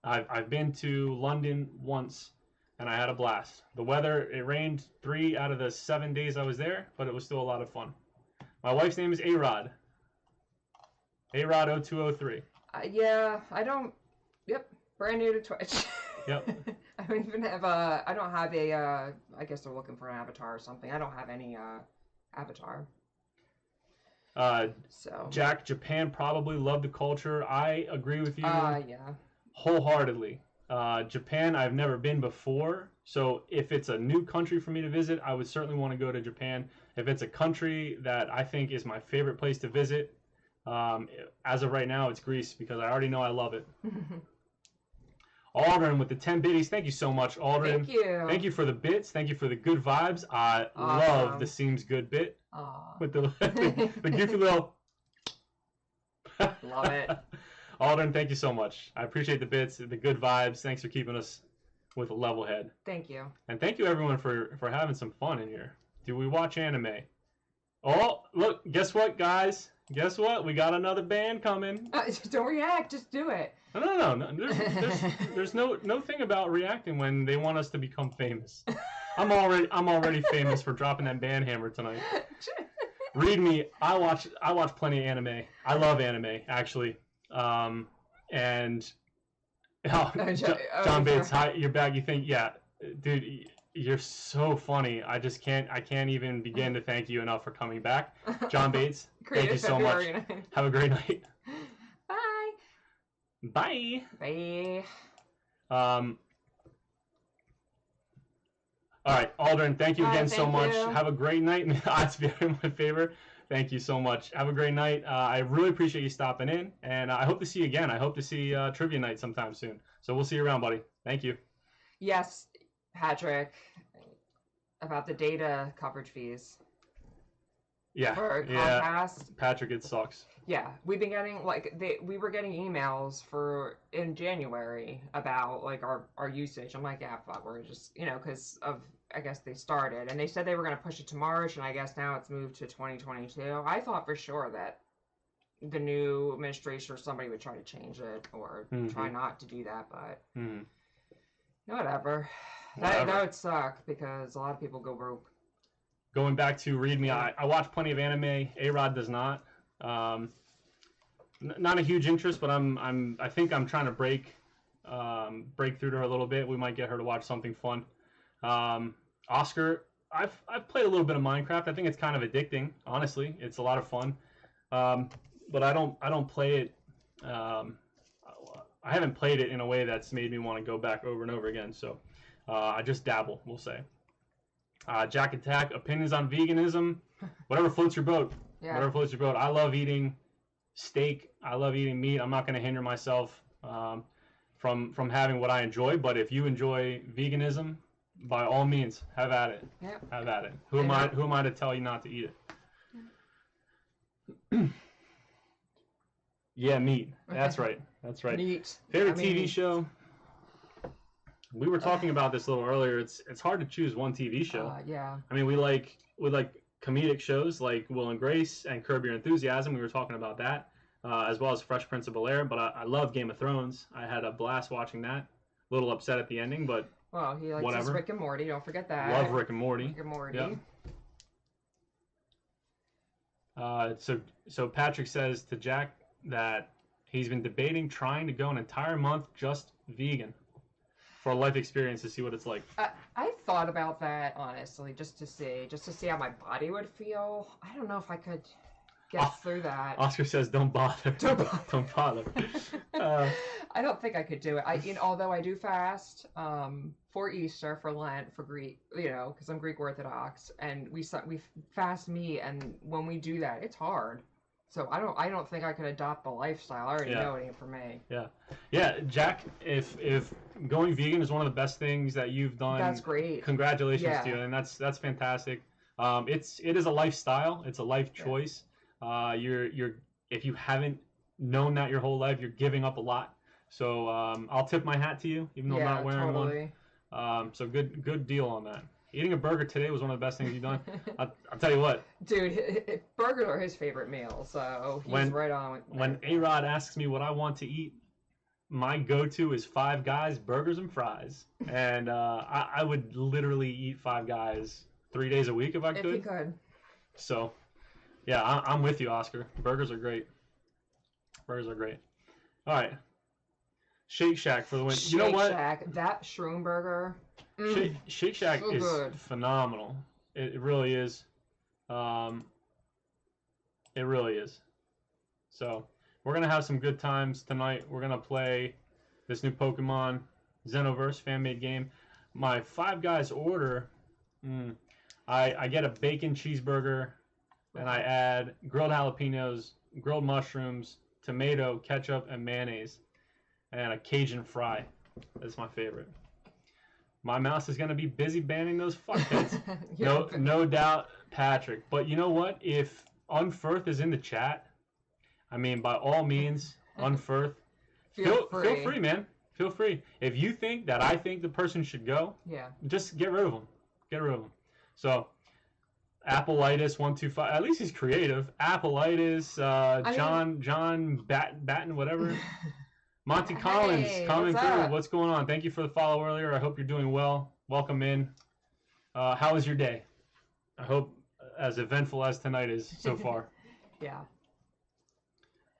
S1: I've been to London once, and I had a blast. The weather, it rained 3 out of the 7 days I was there, but it was still a lot of fun. My wife's name is Arod. Arod0203.
S2: Brand new to Twitch.
S1: Yep.
S2: I don't even have I don't have a, I guess they're looking for an avatar or something. I don't have any, avatar. So
S1: Jack, Japan probably loved the culture. I agree with you.
S2: Yeah.
S1: Wholeheartedly. Japan, I've never been before, so if it's a new country for me to visit, I would certainly want to go to Japan. If it's a country that I think is my favorite place to visit, as of right now, it's Greece, because I already know I love it. Aldrin with the 10 biddies. Thank you so much, Aldrin.
S2: Thank you.
S1: Thank you for the bits. Thank you for the good vibes. I love the Seems Good bit. With the goofy little...
S2: Love it.
S1: Aldrin, thank you so much. I appreciate the bits, the good vibes. Thanks for keeping us with a level head.
S2: Thank you.
S1: And thank you, everyone, for having some fun in here. Do we watch anime? Oh, look, guess what, guys? Guess what? We got another band coming.
S2: Don't react. Just do it.
S1: No. There's no thing about reacting when they want us to become famous. I'm already famous for dropping that band hammer tonight. Read me. I watch plenty of anime. I love anime, actually. John Bates, hi, you're back. You think, yeah, dude, you're so funny. I can't even begin to thank you enough for coming back. John Bates, thank you so much. Have a great night. Bye.
S2: Bye.
S1: All right, Aldrin, thank you again so much.
S2: You.
S1: Have a great night. Odds being in my favor. Thank you so much. Have a great night. I really appreciate you stopping in, and I hope to see you again. I hope to see Trivia Night sometime soon. So we'll see you around, buddy. Thank you.
S2: Yes, Patrick, about the data coverage fees.
S1: Yeah.
S2: For Comcast.
S1: Patrick, it sucks.
S2: Yeah, we've been getting we were getting emails in January about our usage. I'm like, yeah, fuck, we're just because of I guess they started and they said they were going to push it to March, and I guess now it's moved to 2022. I thought for sure that the new administration or somebody would try to change it or try not to do that, but whatever. That would suck because a lot of people go broke.
S1: Going back to read me, I watch plenty of anime. Arod does not. Not a huge interest, but I think I'm trying to break through to her a little bit. We might get her to watch something fun. Oscar, I've played a little bit of Minecraft. I think it's kind of addicting. Honestly, it's a lot of fun. But I don't play it. I haven't played it in a way that's made me want to go back over and over again. So I just dabble, we'll say. Jack Attack, opinions on veganism, whatever floats your boat. Yeah. Whatever floats your boat. I love eating steak. I love eating meat. I'm not going to hinder myself from having what I enjoy. But if you enjoy veganism, by all means, have at it.
S2: Yeah.
S1: Have at it. Who am I to tell you not to eat it? Yeah, meat. That's right. That's right.
S2: Meat.
S1: Favorite TV show? We were talking about this a little earlier. It's hard to choose one TV show.
S2: Yeah.
S1: I mean, we like comedic shows like Will and Grace and Curb Your Enthusiasm. We were talking about that, as well as Fresh Prince of Bel-Air. But I love Game of Thrones. I had a blast watching that. A little upset at the ending, but
S2: well, he likes his Rick and Morty. Don't forget that.
S1: Love Rick and Morty.
S2: Rick and Morty.
S1: Yep. So Patrick says to Jack that he's been debating trying to go an entire month just vegan for a life experience to see what it's like.
S2: I thought about that honestly, just to see how my body would feel. I don't know if I could get through that.
S1: Oscar says, "Don't bother. Don't bother."
S2: I don't think I could do it. Although I do fast for Easter, for Lent, for Greek, because I'm Greek Orthodox, and we fast meat, and when we do that, it's hard. So I don't think I could adopt the lifestyle. I already know it ain't for me.
S1: Yeah, Jack. If going vegan is one of the best things that you've done,
S2: that's great.
S1: Congratulations to you, and that's fantastic. It is a lifestyle. It's a life choice. You're if you haven't known that your whole life, you're giving up a lot. So I'll tip my hat to you, even though I'm not wearing one. So good deal on that. Eating a burger today was one of the best things you've done. I'll tell you what.
S2: Dude, burgers are his favorite meal, so he's right on with
S1: when Arod asks me what I want to eat, my go-to is Five Guys burgers and fries. And I would literally eat Five Guys 3 days a week if I could.
S2: If you could.
S1: So, yeah, I'm with you, Oscar. Burgers are great. Burgers are great. All right. Shake Shack for the win. You know what?
S2: Shake Shack, that shroom burger.
S1: Shake Shack
S2: so
S1: is
S2: good.
S1: Phenomenal. It really is. It really is. So we're gonna have some good times tonight. We're gonna play this new Pokemon Xenoverse fan-made game. My Five Guys order. I get a bacon cheeseburger, and I add grilled jalapenos, grilled mushrooms, tomato, ketchup, and mayonnaise, and a Cajun fry. That's my favorite. My mouse is going to be busy banning those fuckheads. No doubt, Patrick. But you know what? If Unfirth is in the chat, I mean, by all means, Unfirth, feel free, man. Feel free. If you think that I think the person should go, just get rid of them. Get rid of them. So, Appleitis125. At least he's creative. Appleitis, John Batten, whatever. Monty Collins coming through. What's going on? Thank you for the follow earlier. I hope you're doing well. Welcome in. How was your day? I hope as eventful as tonight is so far.
S2: Yeah.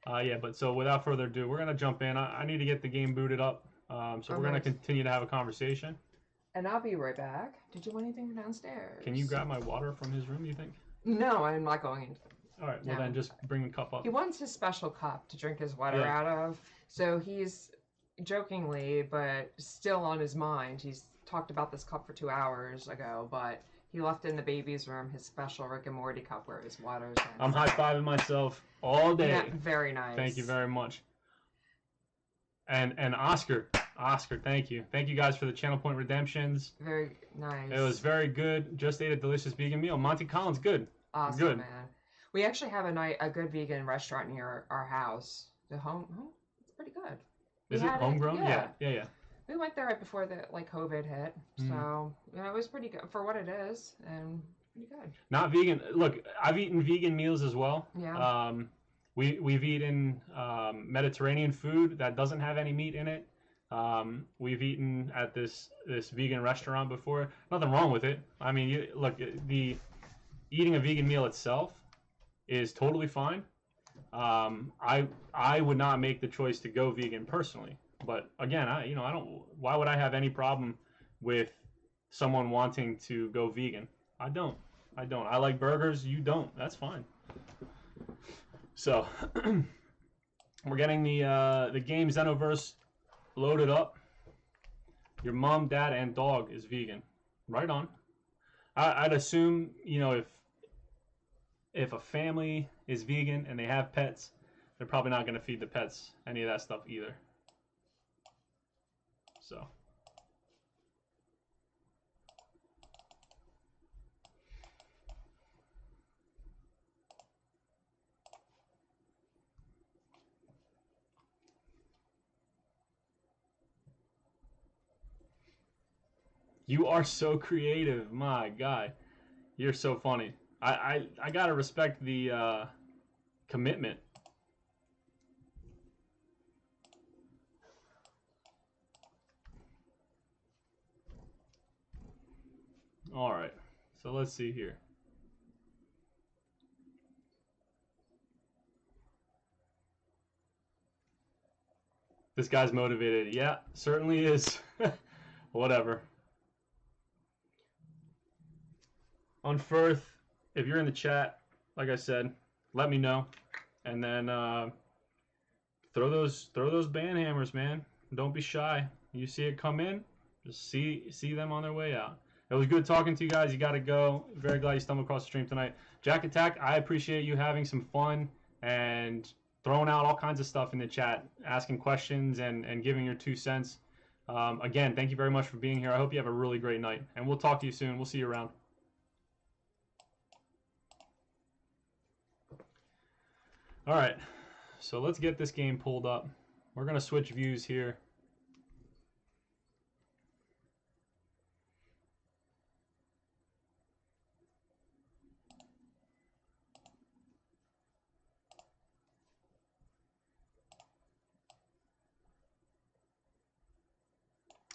S1: But so without further ado, we're going to jump in. I need to get the game booted up. So we're going to continue to have a conversation.
S2: And I'll be right back. Did you want anything from downstairs?
S1: Can you grab my water from his room, you think?
S2: No, I'm not going in.
S1: All right, well then just bring the cup up.
S2: He wants his special cup to drink his water out of. So he's jokingly, but still on his mind. He's talked about this cup for 2 hours ago, but he left in the baby's room his special Rick and Morty cup where his water is in.
S1: I'm high-fiving myself all day.
S2: Yeah, very nice.
S1: Thank you very much. And Oscar, thank you. Thank you guys for the Channel Point redemptions.
S2: Very nice.
S1: It was very good. Just ate a delicious vegan meal. Monty Collins, good.
S2: Awesome,
S1: good.
S2: Man. We actually have a good vegan restaurant near our house. The home, it's pretty good.
S1: Is it homegrown? Yeah.
S2: We went there right before the COVID hit, so it was pretty good for what it is, and pretty good.
S1: Not vegan. Look, I've eaten vegan meals as well.
S2: Yeah.
S1: We've eaten Mediterranean food that doesn't have any meat in it. We've eaten at this vegan restaurant before. Nothing wrong with it. I mean, look, the eating a vegan meal itself is totally fine. I would not make the choice to go vegan personally, but again, I don't. Why would I have any problem with someone wanting to go vegan? I don't. I like burgers. You don't. That's fine. So we're getting the game Xenoverse loaded up. Your mom, dad, and dog is vegan. Right on. I'd assume if a family is vegan and they have pets, they're probably not going to feed the pets any of that stuff either. So You are so creative, my guy. You're so funny. I gotta respect the commitment. All right, so let's see here. This guy's motivated. Yeah, certainly is. Whatever. On Firth, if you're in the chat, like I said, let me know, and then throw those band hammers, man. Don't be shy. You see it come in, just see them on their way out. It was good talking to you guys. You got to go. Very glad you stumbled across the stream tonight. Jack Attack, I appreciate you having some fun and throwing out all kinds of stuff in the chat, asking questions and giving your 2 cents. Again, thank you very much for being here. I hope you have a really great night, and we'll talk to you soon. We'll see you around. All right, so let's get this game pulled up. We're going to switch views here.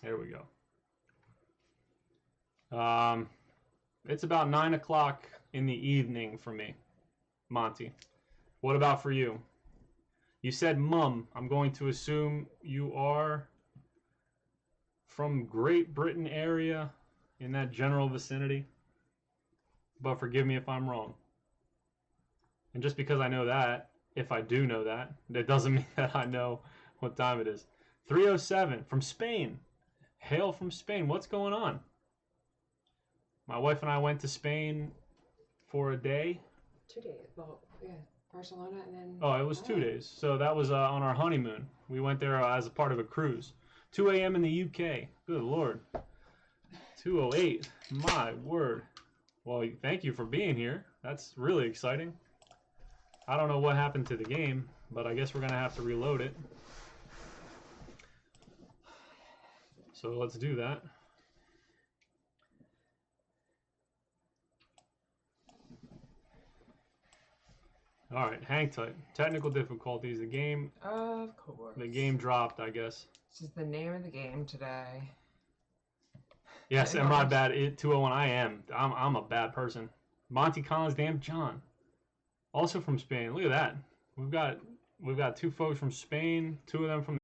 S1: There we go. It's about 9 o'clock in the evening for me, Monty. What about for you? You said mum. I'm going to assume you are from Great Britain area in that general vicinity. But forgive me if I'm wrong. And just because I know that, if I do know that, that doesn't mean that I know what time it is. 307 from Spain. Hail from Spain. What's going on? My wife and I went to Spain for a day.
S2: 2 days. Well, yeah. Barcelona and then...
S1: Oh, it was 2 days. So that was on our honeymoon. We went there as a part of a cruise. 2 a.m. in the UK. Good Lord. 2:08. My word. Well, thank you for being here. That's really exciting. I don't know what happened to the game, but I guess we're going to have to reload it. So let's do that. All right, hang tight. Technical difficulties.
S2: Of course.
S1: The game dropped, I guess.
S2: This is the name of the game today.
S1: Yes, and my bad. 201. I'm a bad person. Monty Collins, damn John. Also from Spain. Look at that. We've got 2 folks from Spain. 2 of them from.